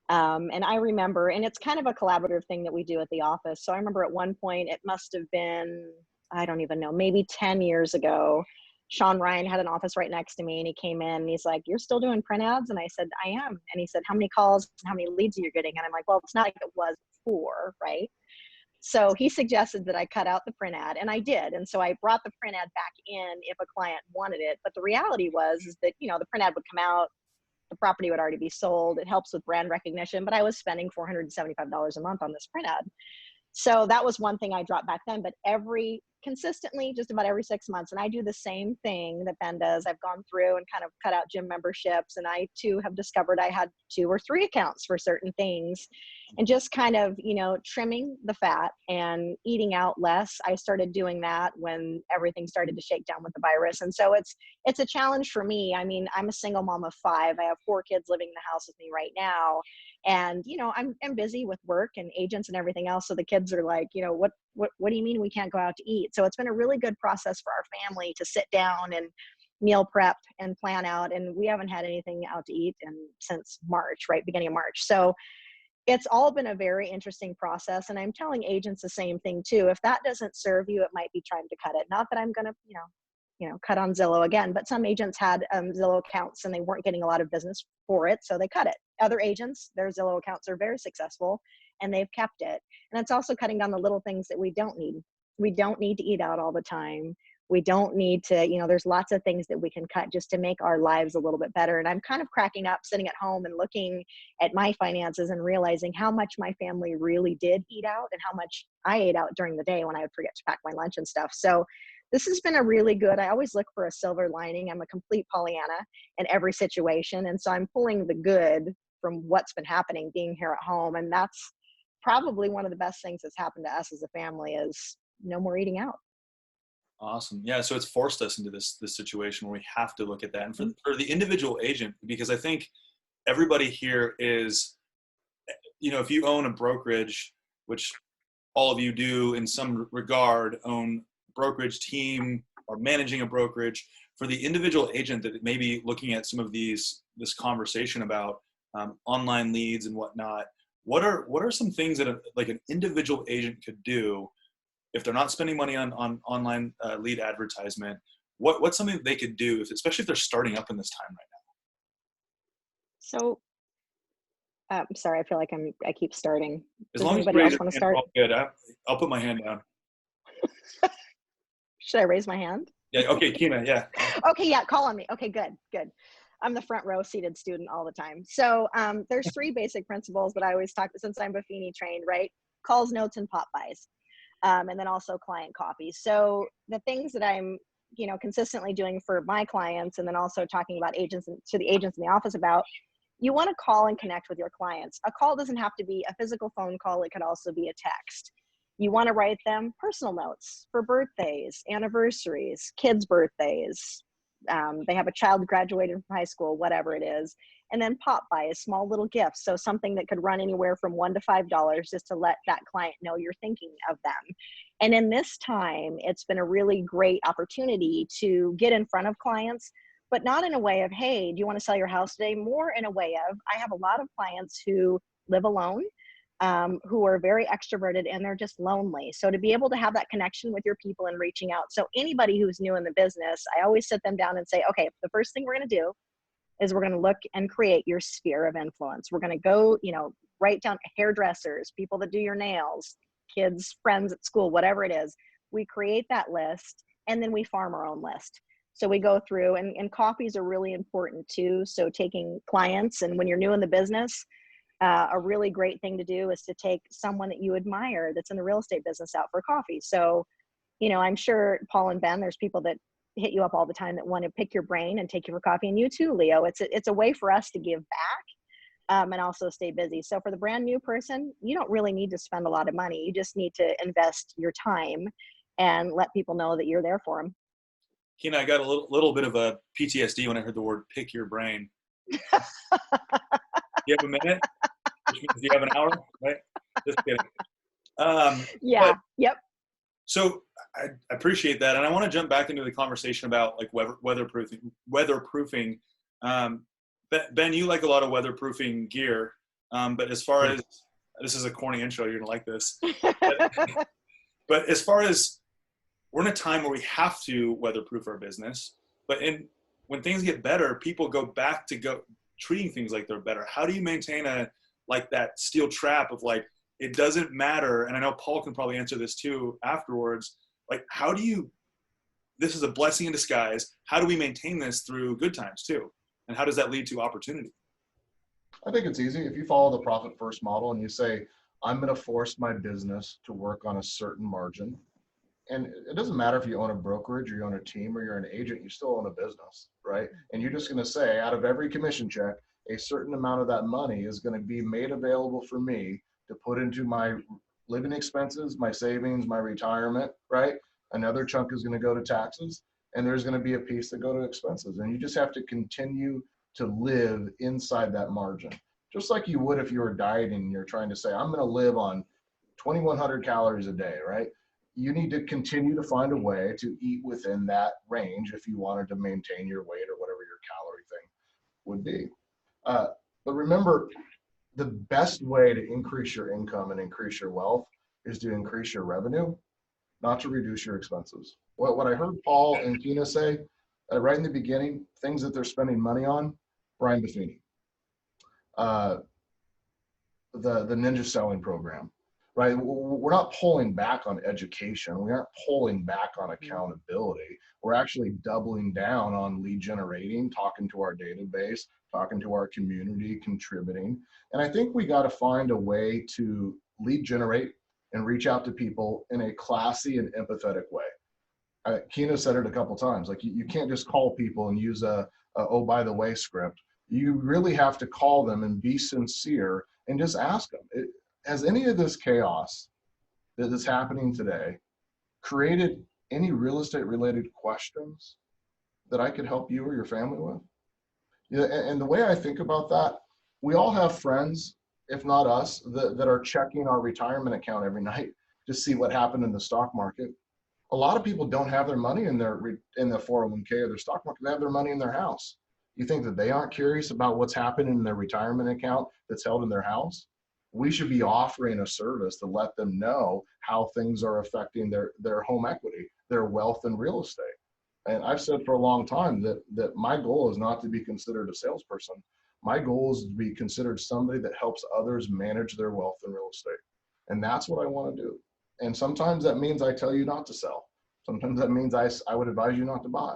B: And I remember, and it's kind of a collaborative thing that we do at the office. So I remember at one point, it must have been, I don't even know, maybe 10 years ago, Sean Ryan had an office right next to me and he came in and he's like, "You're still doing print ads?" And I said, "I am." And he said, "How many calls and how many leads are you getting?" And I'm like, "Well, it's not like it was before, right?" So he suggested that I cut out the print ad, and I did. And so I brought the print ad back in if a client wanted it. But the reality is that, the print ad would come out, the property would already be sold. It helps with brand recognition, but I was spending $475 a month on this print ad. So that was one thing I dropped back then, but consistently, just about every 6 months, and I do the same thing that Ben does. I've gone through and kind of cut out gym memberships, and I too have discovered I had 2 or 3 accounts for certain things, and just kind of, trimming the fat and eating out less. I started doing that when everything started to shake down with the virus. And so it's a challenge for me. I mean, I'm a single mom of 5. I have 4 kids living in the house with me right now. And, I'm busy with work and agents and everything else. So the kids are like, what do you mean we can't go out to eat? So it's been a really good process for our family to sit down and meal prep and plan out. And we haven't had anything out to eat since March, right? Beginning of March. So it's all been a very interesting process. And I'm telling agents the same thing too. If that doesn't serve you, it might be time to cut it. Not that I'm going to, cut on Zillow again, but some agents had Zillow accounts and they weren't getting a lot of business for it. So they cut it. Other agents, their Zillow accounts are very successful and they've kept it. And it's also cutting down the little things that we don't need. We don't need to eat out all the time. We don't need to, there's lots of things that we can cut just to make our lives a little bit better. And I'm kind of cracking up sitting at home and looking at my finances and realizing how much my family really did eat out and how much I ate out during the day when I would forget to pack my lunch and stuff. So this has been a really good, I always look for a silver lining. I'm a complete Pollyanna in every situation. And so I'm pulling the good from what's been happening being here at home. And that's probably one of the best things that's happened to us as a family is no more eating out.
D: Awesome. Yeah. So it's forced us into this situation where we have to look at that. And for the individual agent, because I think everybody here is, if you own a brokerage, which all of you do in some regard, own brokerage team or managing a brokerage, for the individual agent that may be looking at some of this conversation about online leads and whatnot, what are some things that like an individual agent could do if they're not spending money on online lead advertisement? What's something that they could do, especially if they're starting up in this time right now?
B: So I'm sorry, I feel like I keep starting.
D: As
B: Does
D: long as
B: anybody else want to start?
D: Good. I'll put my hand down.
B: Should I raise my hand?
D: Yeah. Okay, Keena. Yeah.
B: Okay. Yeah. Call on me. Okay. Good. I'm the front row seated student all the time. So there's 3 basic principles that I always talk since I'm Buffini trained, right? Calls, notes, and pop buys. And then also client copy. So the things that I'm, consistently doing for my clients, and then also talking about agents and to the agents in the office about, you want to call and connect with your clients. A call doesn't have to be a physical phone call. It could also be a text. You want to write them personal notes for birthdays, anniversaries, kids' birthdays. They have a child graduated from high school, whatever it is. And then pop by a small little gift. So something that could run anywhere from $1 to $5 just to let that client know you're thinking of them. And in this time, it's been a really great opportunity to get in front of clients, but not in a way of, hey, do you want to sell your house today? More in a way of, I have a lot of clients who live alone, who are very extroverted, and they're just lonely. So to be able to have that connection with your people and reaching out. So anybody who's new in the business, I always sit them down and say, okay, the first thing we're going to do is we're going to look and create your sphere of influence. We're going to go, write down hairdressers, people that do your nails, kids, friends at school, whatever it is. We create that list, and then we farm our own list. So we go through, and coffees are really important too. So taking clients, and when you're new in the business, a really great thing to do is to take someone that you admire that's in the real estate business out for coffee. So, I'm sure Paul and Ben, there's people that hit you up all the time that want to pick your brain and take you for coffee. And you too, Leo. It's a way for us to give back, and also stay busy. So for the brand new person, you don't really need to spend a lot of money. You just need to invest your time and let people know that you're there for them.
D: Keena, I got a little bit of a PTSD when I heard the word "pick your brain." You have a minute? Which means you have an hour, right? Just kidding.
B: Yeah. Yep.
D: So I appreciate that, and I want to jump back into the conversation about like weatherproofing. Ben, you like a lot of weatherproofing gear, but as far as this is a corny intro, you're gonna like this. But as far as we're in a time where we have to weatherproof our business, but when things get better, people go back to treating things like they're better. How do you maintain that steel trap of like, it doesn't matter? And I know Paul can probably answer this too afterwards. Like, this is a blessing in disguise. How do we maintain this through good times too? And how does that lead to opportunity?
A: I think it's easy. If you follow the profit first model and you say, I'm going to force my business to work on a certain margin. And it doesn't matter if you own a brokerage or you own a team or you're an agent, you still own a business, right? And you're just going to say, out of every commission check, a certain amount of that money is going to be made available for me to put into my living expenses, my savings, my retirement, right? Another chunk is going to go to taxes, and there's going to be a piece that go to expenses. And you just have to continue to live inside that margin. Just like you would if you were dieting and you're trying to say, I'm going to live on 2,100 calories a day, right? You need to continue to find a way to eat within that range if you wanted to maintain your weight or whatever your calorie thing would be. But remember, the best way to increase your income and increase your wealth is to increase your revenue, not to reduce your expenses. What I heard Paul and Keena say right in the beginning, things that they're spending money on, Brian Buffini, the Ninja Selling Program, right? We're not pulling back on education. We aren't pulling back on accountability. We're actually doubling down on lead generating, talking to our database, talking to our community, contributing. And I think we got to find a way to lead generate and reach out to people in a classy and empathetic way. Keena said it a couple times, like you can't just call people and use a oh, by the way script. You really have to call them and be sincere and just ask them, has any of this chaos that is happening today created any real estate related questions that I could help you or your family with? Yeah, and the way I think about that, we all have friends, if not us, that are checking our retirement account every night to see what happened in the stock market. A lot of people don't have their money in the 401k or their stock market. They have their money in their house. You think that they aren't curious about what's happening in their retirement account that's held in their house? We should be offering a service to let them know how things are affecting their home equity, their wealth and real estate. And I've said for a long time that my goal is not to be considered a salesperson. My goal is to be considered somebody that helps others manage their wealth and real estate. And that's what I want to do. And sometimes that means I tell you not to sell. Sometimes that means I would advise you not to buy,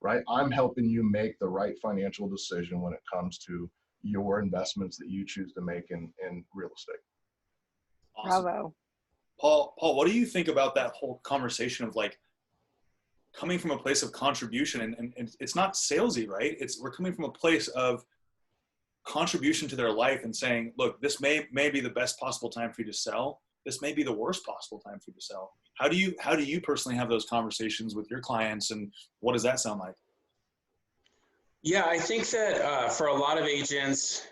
A: right? I'm helping you make the right financial decision when it comes to your investments that you choose to make in real estate.
D: Awesome.
B: Bravo.
D: Paul, what do you think about that whole conversation of like coming from a place of contribution and it's not salesy, right? We're coming from a place of contribution to their life and saying, look, this may be the best possible time for you to sell. This may be the worst possible time for you to sell. How do you personally have those conversations with your clients, and what does that sound like?
C: Yeah, I think that for a lot of agents,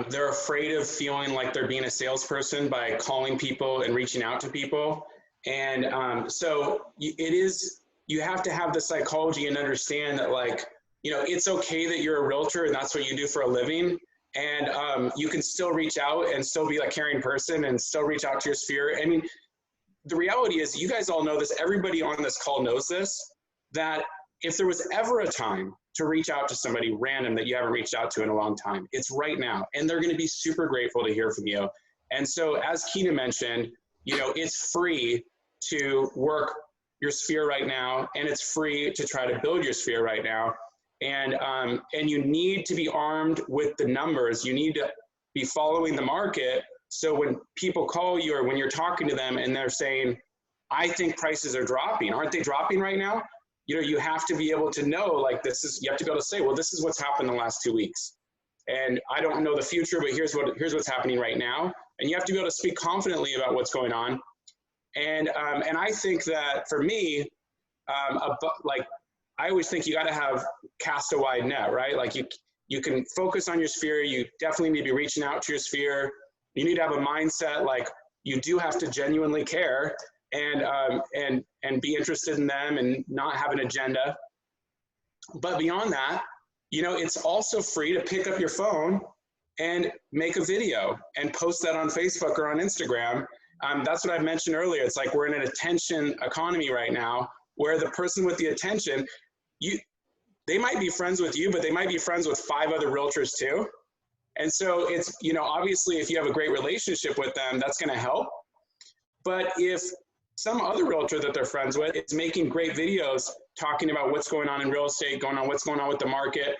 C: they're afraid of feeling like they're being a salesperson by calling people and reaching out to people. And so you have to have the psychology and understand that, like, it's okay that you're a realtor and that's what you do for a living. And you can still reach out and still be a caring person and still reach out to your sphere. I mean, the reality is, you guys all know this, everybody on this call knows this, that if there was ever a time to reach out to somebody random that you haven't reached out to in a long time, it's right now. And they're going to be super grateful to hear from you. And so, as Keena mentioned, it's free to work your sphere right now, and it's free to try to build your sphere right now. And you need to be armed with the numbers. You need to be following the market. So when people call you, or when you're talking to them and they're saying, I think prices are dropping, aren't they dropping right now? You have to be able to know, you have to be able to say, well, this is what's happened the last 2 weeks. And I don't know the future, but here's what's happening right now. And you have to be able to speak confidently about what's going on. And I think that for me, I always think you got to cast a wide net, right? Like you can focus on your sphere. You definitely need to be reaching out to your sphere. You need to have a mindset, like, you do have to genuinely care and be interested in them and not have an agenda. But beyond that, it's also free to pick up your phone and make a video and post that on Facebook or on Instagram. That's what I mentioned earlier. It's like we're in an attention economy right now, where the person with the attention, they might be friends with you, but they might be friends with 5 other realtors too. And so it's, obviously, if you have a great relationship with them, that's going to help. But if some other realtor that they're friends with is making great videos talking about what's going on in real estate, what's going on with the market,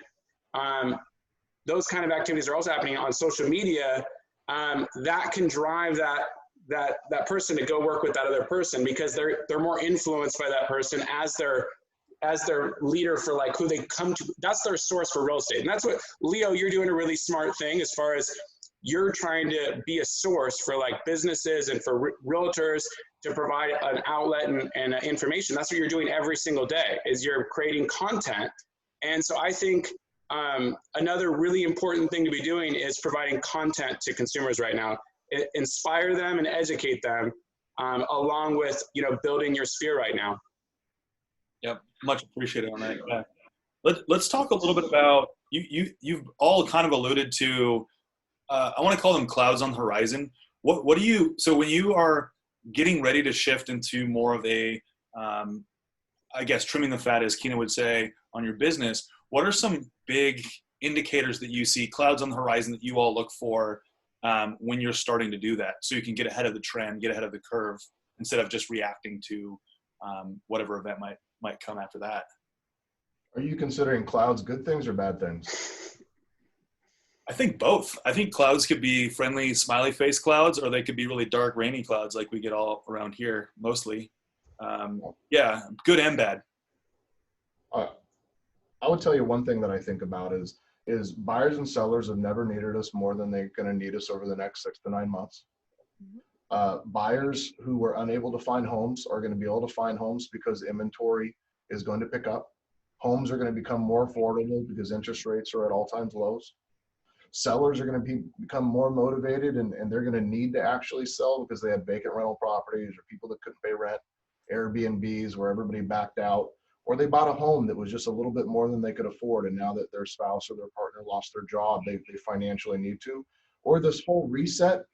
C: those kind of activities are also happening on social media. That can drive that person to go work with that other person, because they're more influenced by that person as their leader for who they come to. That's their source for real estate. And that's what, Leo, you're doing a really smart thing, as far as you're trying to be a source for businesses and for realtors to provide an outlet and information. That's what you're doing every single day, is you're creating content. And so I think another really important thing to be doing is providing content to consumers right now. Inspire them and educate them, along with building your sphere right now.
D: Yep, much appreciated on that. Yeah. Let's talk a little bit about you've all kind of alluded to. I want to call them clouds on the horizon. What do you? So when you are getting ready to shift into more of a, I guess, trimming the fat, as Keena would say, on your business, what are some big indicators that you see, clouds on the horizon, that you all look for when you're starting to do that, so you can get ahead of the trend, get ahead of the curve, instead of just reacting to whatever event might come after that?
A: Are you considering clouds good things or bad things?
D: I think both. I think clouds could be friendly, smiley face clouds, or they could be really dark, rainy clouds like we get all around here mostly. Yeah, good and bad.
A: I would tell you one thing that I think about is buyers and sellers have never needed us more than they're going to need us over the next 6 to 9 months. Buyers who were unable to find homes are going to be able to find homes because inventory is going to pick up. Homes are going to become more affordable because interest rates are at all-time lows. Sellers are going to become more motivated, and they're going to need to actually sell because they had vacant rental properties, or people that couldn't pay rent, Airbnbs where everybody backed out, or they bought a home that was just a little bit more than they could afford, and now that their spouse or their partner lost their job, they financially need to. Or this whole reset,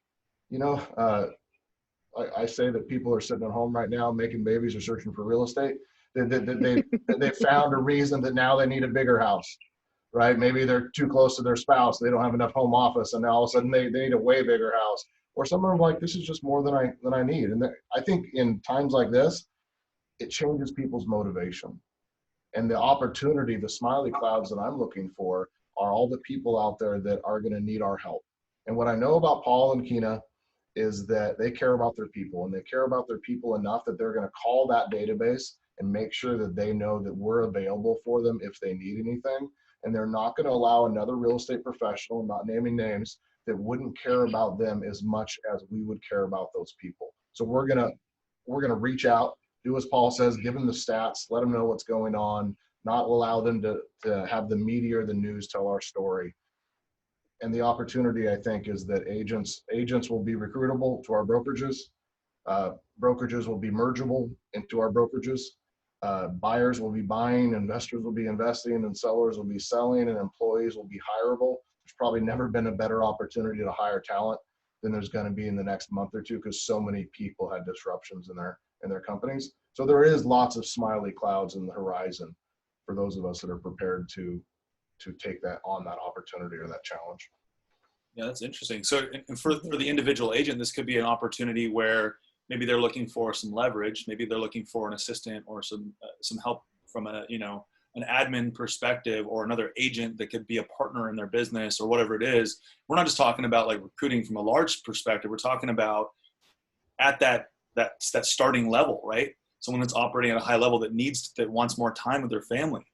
A: I say that people are sitting at home right now making babies or searching for real estate. They found a reason that now they need a bigger house, right? Maybe they're too close to their spouse. They don't have enough home office, and now all of a sudden they need a way bigger house. Or some of them are like, this is just more than I need. And I think in times like this, it changes people's motivation. And the opportunity, the smiley clouds that I'm looking for, are all the people out there that are going to need our help. And what I know about Paul and Keena is that they care about their people, and they care about their people enough that they're going to call that database and make sure that they know that we're available for them if they need anything. And they're not going to allow another real estate professional, not naming names, that wouldn't care about them as much as we would care about those people. So we're gonna reach out, do as Paul says, give them the stats, let them know what's going on, not allow them to have the media or the news tell our story. And the opportunity, I think, is that agents will be recruitable to our brokerages. Brokerages will be mergeable into our brokerages. Buyers will be buying, investors will be investing, and sellers will be selling, and employees will be hireable. There's probably never been a better opportunity to hire talent than there's going to be in the next month or two, because so many people had disruptions in their companies. So there is lots of smiley clouds in the horizon for those of us that are prepared to take that opportunity or that challenge.
D: Yeah, that's interesting. So and for the individual agent, this could be an opportunity where maybe they're looking for some leverage. Maybe they're looking for an assistant or some help from an admin perspective, or another agent that could be a partner in their business or whatever it is. We're not just talking about like recruiting from a large perspective. We're talking about at that starting level, right? Someone that's operating at a high level that wants more time with their family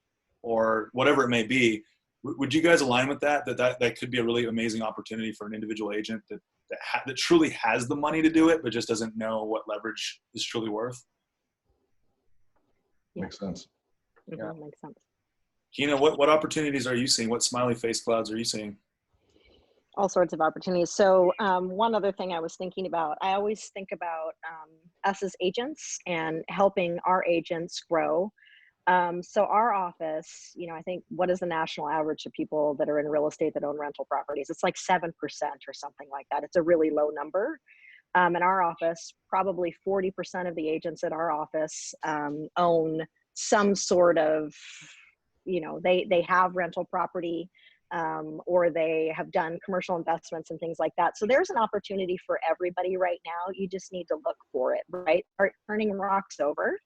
D: or whatever it may be. Would you guys align with that could be a really amazing opportunity for an individual agent that truly has the money to do it, but just doesn't know what leverage is truly worth?
B: Yeah.
A: Makes sense.
D: Yeah.
B: Makes sense.
D: Keena, what opportunities are you seeing? What smiley face clouds are you seeing?
B: All sorts of opportunities. So one other thing I was thinking about, I always think about us as agents and helping our agents grow. So our office, I think, what is the national average of people that are in real estate that own rental properties? It's like 7% or something like that. It's a really low number. In our office, probably 40% of the agents at our office own some sort of, they have rental property, or they have done commercial investments and things like that. So there's an opportunity for everybody right now. You just need to look for it, right? Start turning rocks over,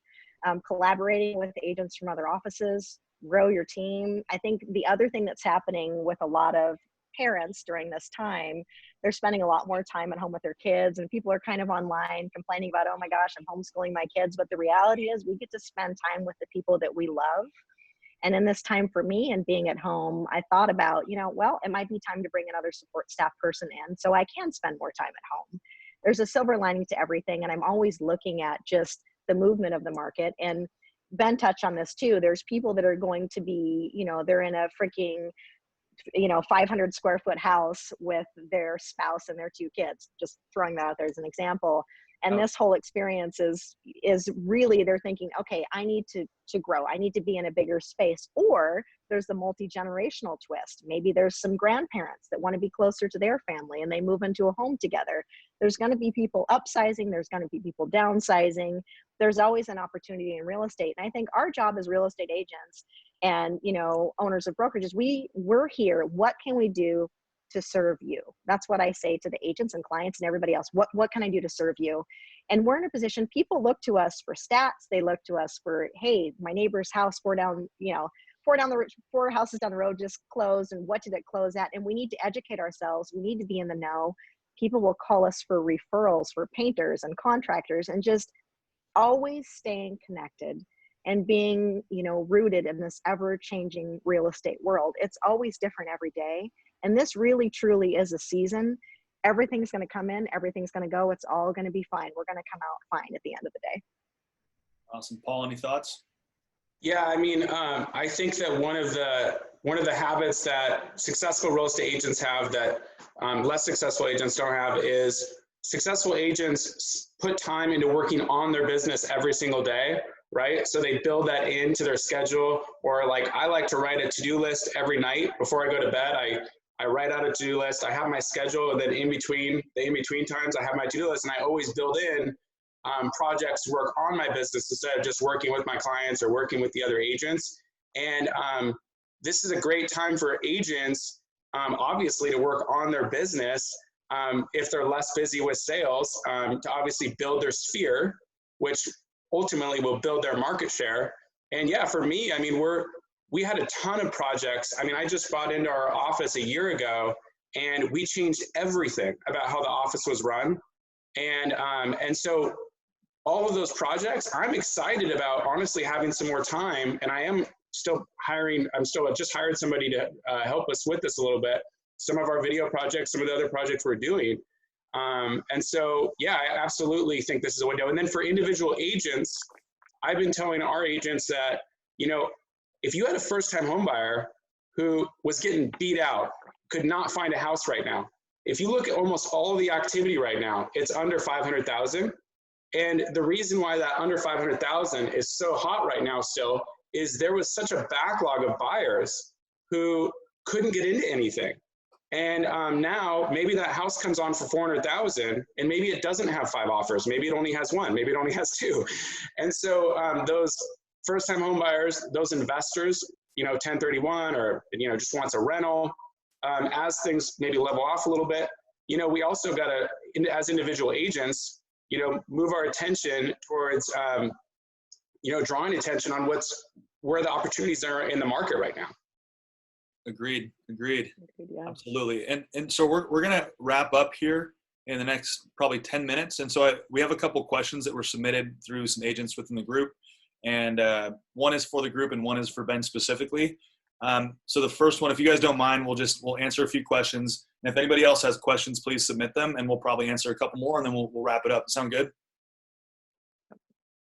B: collaborating with agents from other offices, grow your team. I think the other thing that's happening with a lot of parents during this time, they're spending a lot more time at home with their kids, and people are kind of online complaining about, oh my gosh, I'm homeschooling my kids. But the reality is we get to spend time with the people that we love. And in this time for me and being at home, I thought about, well, it might be time to bring another support staff person in so I can spend more time at home. There's a silver lining to everything. And I'm always looking at just the movement of the market. And Ben touched on this too. There's people that are going to be, they're in a freaking 500 square foot house with their spouse and their 2 kids, just throwing that out there as an example. And this whole experience is really, they're thinking, okay, I need to grow. I need to be in a bigger space. Or there's the multi-generational twist. Maybe there's some grandparents that want to be closer to their family and they move into a home together. There's going to be people upsizing. There's going to be people downsizing. There's always an opportunity in real estate. And I think our job as real estate agents and, owners of brokerages, we're here. What can we do to serve you? That's what I say to the agents and clients and everybody else. What can I do to serve you? And we're in a position, people look to us for stats. They look to us for, hey, my neighbor's house, 4 houses down the road just closed, and what did it close at? And we need to educate ourselves. We need to be in the know. People will call us for referrals for painters and contractors, and just always staying connected and being, rooted in this ever-changing real estate world. It's always different every day. And this really, truly is a season. Everything's going to come in, everything's going to go. It's all going to be fine. We're going to come out fine at the end of the day.
D: Awesome. Paul, any thoughts?
C: Yeah, I think that one of the habits that successful real estate agents have that less successful agents don't have is successful agents put time into working on their business every single day, right? So they build that into their schedule, or I like to write a to-do list every night before I go to bed. I write out a to-do list. I have my schedule, and then in between times, I have my to-do list, and I always build in projects to work on my business instead of just working with my clients or working with the other agents. And this is a great time for agents, obviously, to work on their business if they're less busy with sales, to obviously build their sphere, which ultimately will build their market share. And yeah, for me, we had a ton of projects. I just bought into our office a year ago, and we changed everything about how the office was run. And so all of those projects, I'm excited about honestly having some more time, and I am still hiring. I just hired somebody to help us with this a little bit. Some of our video projects, some of the other projects we're doing. And so, yeah, I absolutely think this is a window. And then for individual agents, I've been telling our agents that, you know, if you had a first-time home buyer who was getting beat out, could not find a house right now, if you look at almost all of the activity right now, it's under 500,000. And the reason why that under 500,000 is so hot right now still is there was such a backlog of buyers who couldn't get into anything. And now maybe that house comes on for 400,000 and maybe it doesn't have 5 offers. Maybe it only has 1, maybe it only has 2. And so those first-time home buyers, those investors, you know, 1031 or, you know, just wants a rental, as things maybe level off a little bit, you know, we also got to, as individual agents, you know, move our attention towards, you know, drawing attention on where the opportunities are in the market right now.
D: Agreed.
B: Yeah.
D: Absolutely. And so we're going to wrap up here in the next probably 10 minutes. And so we have a couple questions that were submitted through some agents within the group. And one is for the group and one is for Ben specifically. So the first one, if you guys don't mind, we'll answer a few questions. And if anybody else has questions, please submit them and we'll probably answer a couple more and then we'll wrap it up. Sound good?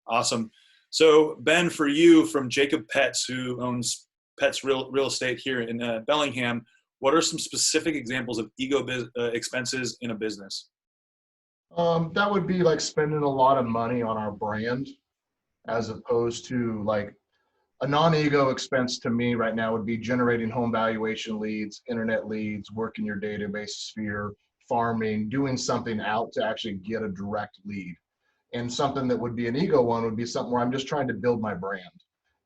D: Awesome. So Ben, for you, from Jacob Pets, who owns Pets real estate here in Bellingham, what are some specific examples of ego expenses in a business?
A: That would be like spending a lot of money on our brand, as opposed to like a non-ego expense to me right now would be generating home valuation leads, internet leads, working your database sphere, farming, doing something out to actually get a direct lead. And something that would be an ego one would be something where I'm just trying to build my brand.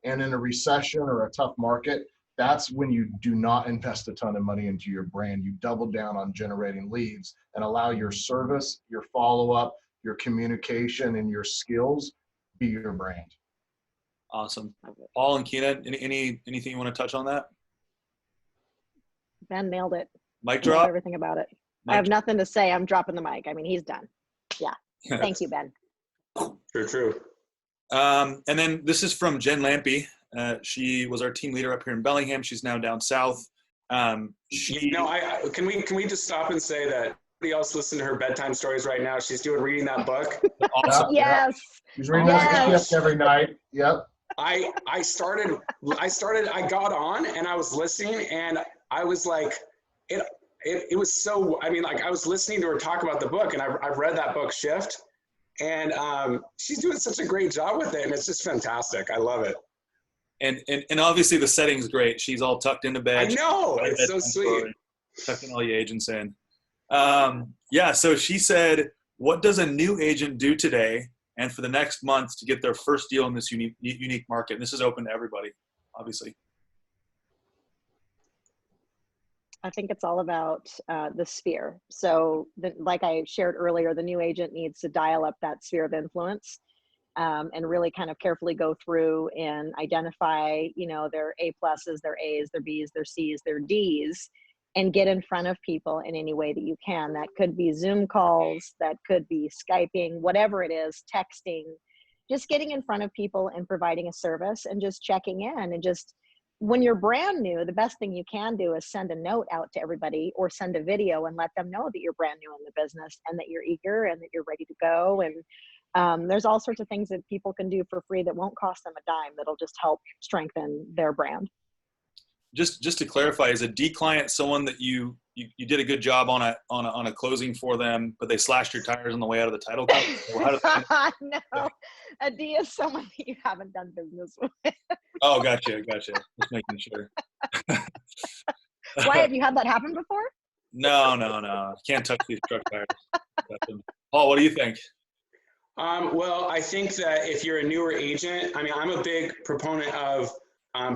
A: And in a recession or a tough market, that's when you do not invest a ton of money into your brand. You double down on generating leads and allow your service, your follow-up, your communication, and your skills be your brand.
D: Awesome. Paul and Keena, anything you want to touch on that?
B: Ben nailed it.
D: Mic drop?
B: Everything about it. I have nothing to say. I'm dropping the mic. I mean, he's done. Yeah. Thank you, Ben.
C: True.
D: And then this is from Jen Lampy. She was our team leader up here in Bellingham. She's now down south.
C: Can we just stop and say that everybody else listen to her bedtime stories right now? She's reading that book.
D: Awesome.
B: Yes.
A: She's reading those every night. Yep.
C: I got on and I was listening and I was like, it was so, I mean, like I was listening to her talk about the book and I've read that book Shift and she's doing such a great job with it and it's just fantastic. I love it.
D: And obviously the setting's great. She's all tucked into bed.
C: I know, it's so sweet.
D: Tucking all the agents in. Yeah, so she said, what does a new agent do today and for the next month to get their first deal in this unique market? And this is open to everybody, obviously.
B: I think it's all about the sphere. So like I shared earlier, the new agent needs to dial up that sphere of influence and really kind of carefully go through and identify, you know, their A pluses, their A's, their B's, their C's, their D's, and get in front of people in any way that you can. That could be Zoom calls, that could be Skyping, whatever it is, texting, just getting in front of people and providing a service and just checking in. And just when you're brand new, the best thing you can do is send a note out to everybody or send a video and let them know that you're brand new in the business and that you're eager and that you're ready to go. And there's all sorts of things that people can do for free that won't cost them a dime, that'll just help strengthen their brand.
D: Just to clarify, is a D client someone that you did a good job on a closing for them, but they slashed your tires on the way out of the title company?
B: No, a D is someone that you haven't done business with.
D: Oh, gotcha. Just making sure.
B: Why, have you had that happen before?
D: No. Can't touch these truck tires. Paul, what do you think?
C: Well, I think that if you're a newer agent, I mean, I'm a big proponent of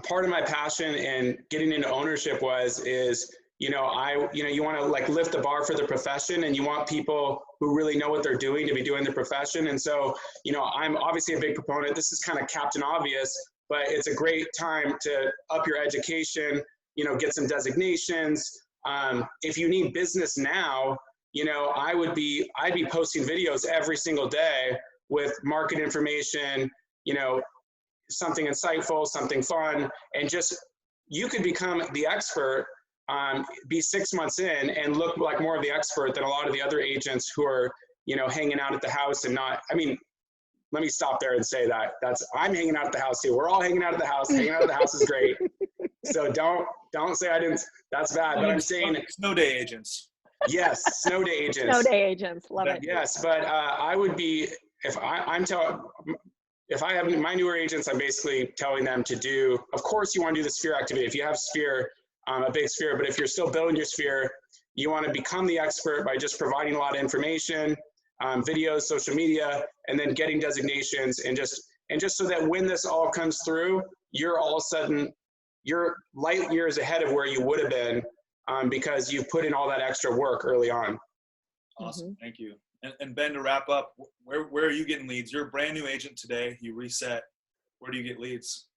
C: part of my passion in getting into ownership is, you want to like lift the bar for the profession and you want people who really know what they're doing to be doing the profession. And so, I'm obviously a big proponent. This is kind of Captain Obvious, but it's a great time to up your education, get some designations. If you need business now, I'd be posting videos every single day with market information, you know, something insightful, something fun, and just, you could become the expert, be 6 months in and look like more of the expert than a lot of the other agents who are, you know, hanging out at the house and not, I mean, let me stop there and say that I'm hanging out at the house too. We're all hanging out at the house. Hanging out at the house is great. So don't say I didn't, that's bad, but I'm saying
D: snow day agents.
C: yes, snow day agents.
B: Snow day agents, love it.
C: Yes, but I would be, if I have my newer agents, I'm basically telling them to do, of course you want to do the sphere activity. If you have sphere, a big sphere, but if you're still building your sphere, you want to become the expert by just providing a lot of information, videos, social media, and then getting designations, and just so that when this all comes through, you're all of a sudden, you're light years ahead of where you would have been, because you've put in all that extra work early on.
D: Awesome, thank you. And Ben, to wrap up, where are you getting leads? You're a brand new agent today. You reset. Where do you get leads?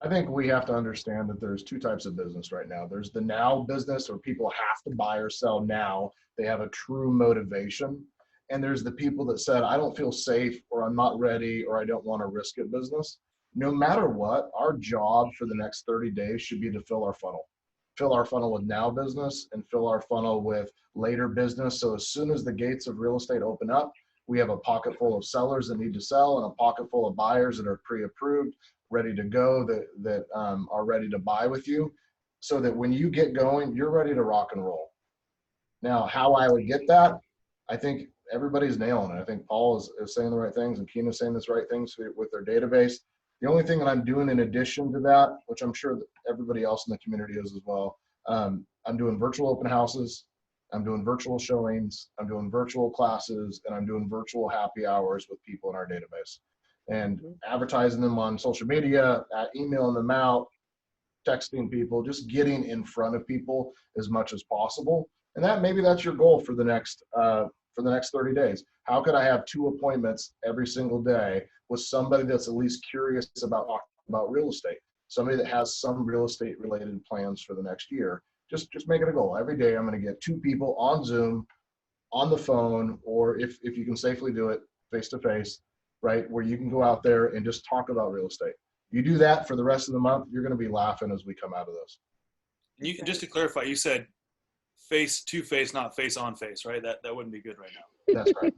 A: I think we have to understand that there's two types of business right now. There's the now business, where people have to buy or sell now. They have a true motivation. And there's the people that said, I don't feel safe, or I'm not ready, or I don't want to risk it business. No matter what, our job for the next 30 days should be to fill our funnel. Fill our funnel with now business and fill our funnel with later business. So as soon as the gates of real estate open up, we have a pocket full of sellers that need to sell and a pocket full of buyers that are pre-approved, ready to go, that are ready to buy with you, so that when you get going, you're ready to rock and roll. Now, how I would get that, I think everybody's nailing it. I think Paul is saying the right things, and Keena's saying the right things with their database. The only thing that I'm doing in addition to that, which I'm sure that everybody else in the community is as well, I'm doing virtual open houses, I'm doing virtual showings, I'm doing virtual classes, and I'm doing virtual happy hours with people in our database. And advertising them on social media, emailing them out, texting people, just getting in front of people as much as possible. And maybe that's your goal for the next 30 days. How could I have 2 appointments every single day with somebody that's at least curious about real estate, somebody that has some real estate related plans for the next year? Just make it a goal. Every day I'm going to get 2 people on Zoom, on the phone, or if you can safely do it face to face, right, where you can go out there and just talk about real estate. You do that for the rest of the month, you're going to be laughing as we come out of this.
D: And just to clarify, you said face to face, not face on face, right? That wouldn't be good right now.
A: That's right.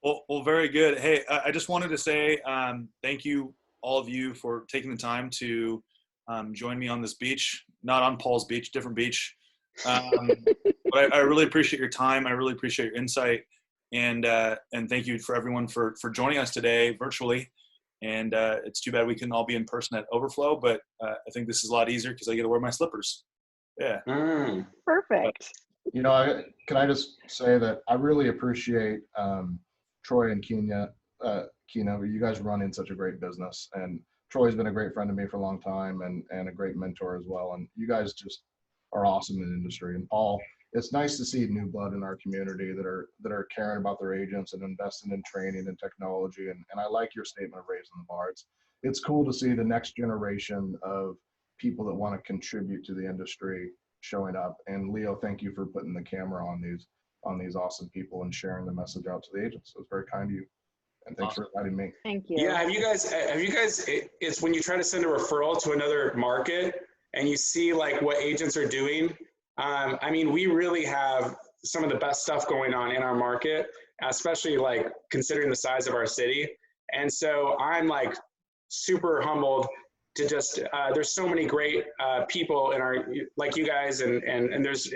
D: Well, very good. Hey, I just wanted to say thank you, all of you, for taking the time to join me on this beach. Not on Paul's beach, different beach. But I really appreciate your time. I really appreciate your insight. And thank you for everyone for joining us today virtually. And it's too bad we couldn't all be in person at Overflow, but I think this is a lot easier because I get to wear my slippers. Yeah.
B: Perfect.
A: You know, can I just say that I really appreciate Troy and Keena. You guys run in such a great business, and Troy's been a great friend to me for a long time, and a great mentor as well. And you guys just are awesome in the industry. And Paul, it's nice to see new blood in our community that are caring about their agents and investing in training and technology. And I like your statement of raising the bar. It's cool to see the next generation of people that want to contribute to the industry showing up. And Leo, thank you for putting the camera on these awesome people and sharing the message out to the agents. So it's very kind of you. And thanks for inviting me.
B: Thank you.
C: Yeah, have you guys, it's when you try to send a referral to another market and you see like what agents are doing. I mean, we really have some of the best stuff going on in our market, especially like considering the size of our city. And so I'm like super humbled to just, there's so many great people in our, like you guys, and there's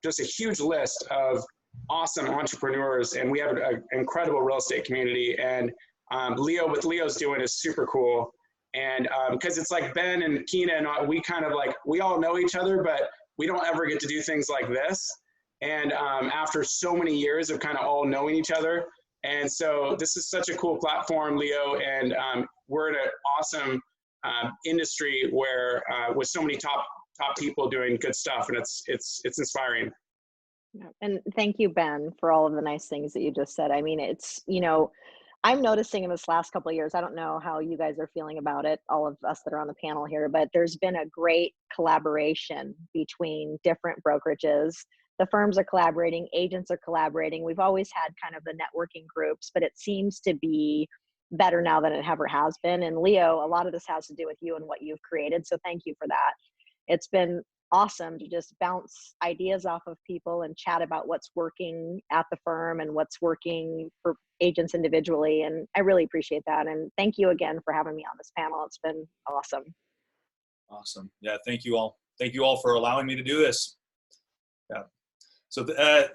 C: just a huge list of awesome entrepreneurs, and we have an incredible real estate community. And what Leo's doing is super cool. And because it's like Ben and Keena and we kind of like, we all know each other, but we don't ever get to do things like this. And after so many years of kind of all knowing each other. And so this is such a cool platform, Leo, and we're in an awesome industry where with so many top people doing good stuff, and it's inspiring.
B: And thank you, Ben, for all of the nice things that you just said. I mean, it's, I'm noticing in this last couple of years, I don't know how you guys are feeling about it, all of us that are on the panel here, but there's been a great collaboration between different brokerages the firms are collaborating, agents are collaborating. We've always had kind of the networking groups, but it seems to be better now than it ever has been. And Leo, a lot of this has to do with you and what you've created. So thank you for that. It's been awesome to just bounce ideas off of people and chat about what's working at the firm and what's working for agents individually. And I really appreciate that. And thank you again for having me on this panel. It's been awesome.
D: Awesome. Yeah. Thank you all. Thank you all for allowing me to do this. Yeah. So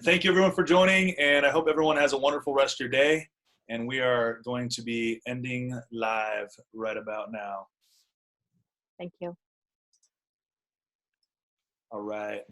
D: thank you everyone for joining, and I hope everyone has a wonderful rest of your day. And we are going to be ending live right about now.
B: Thank you.
D: All right.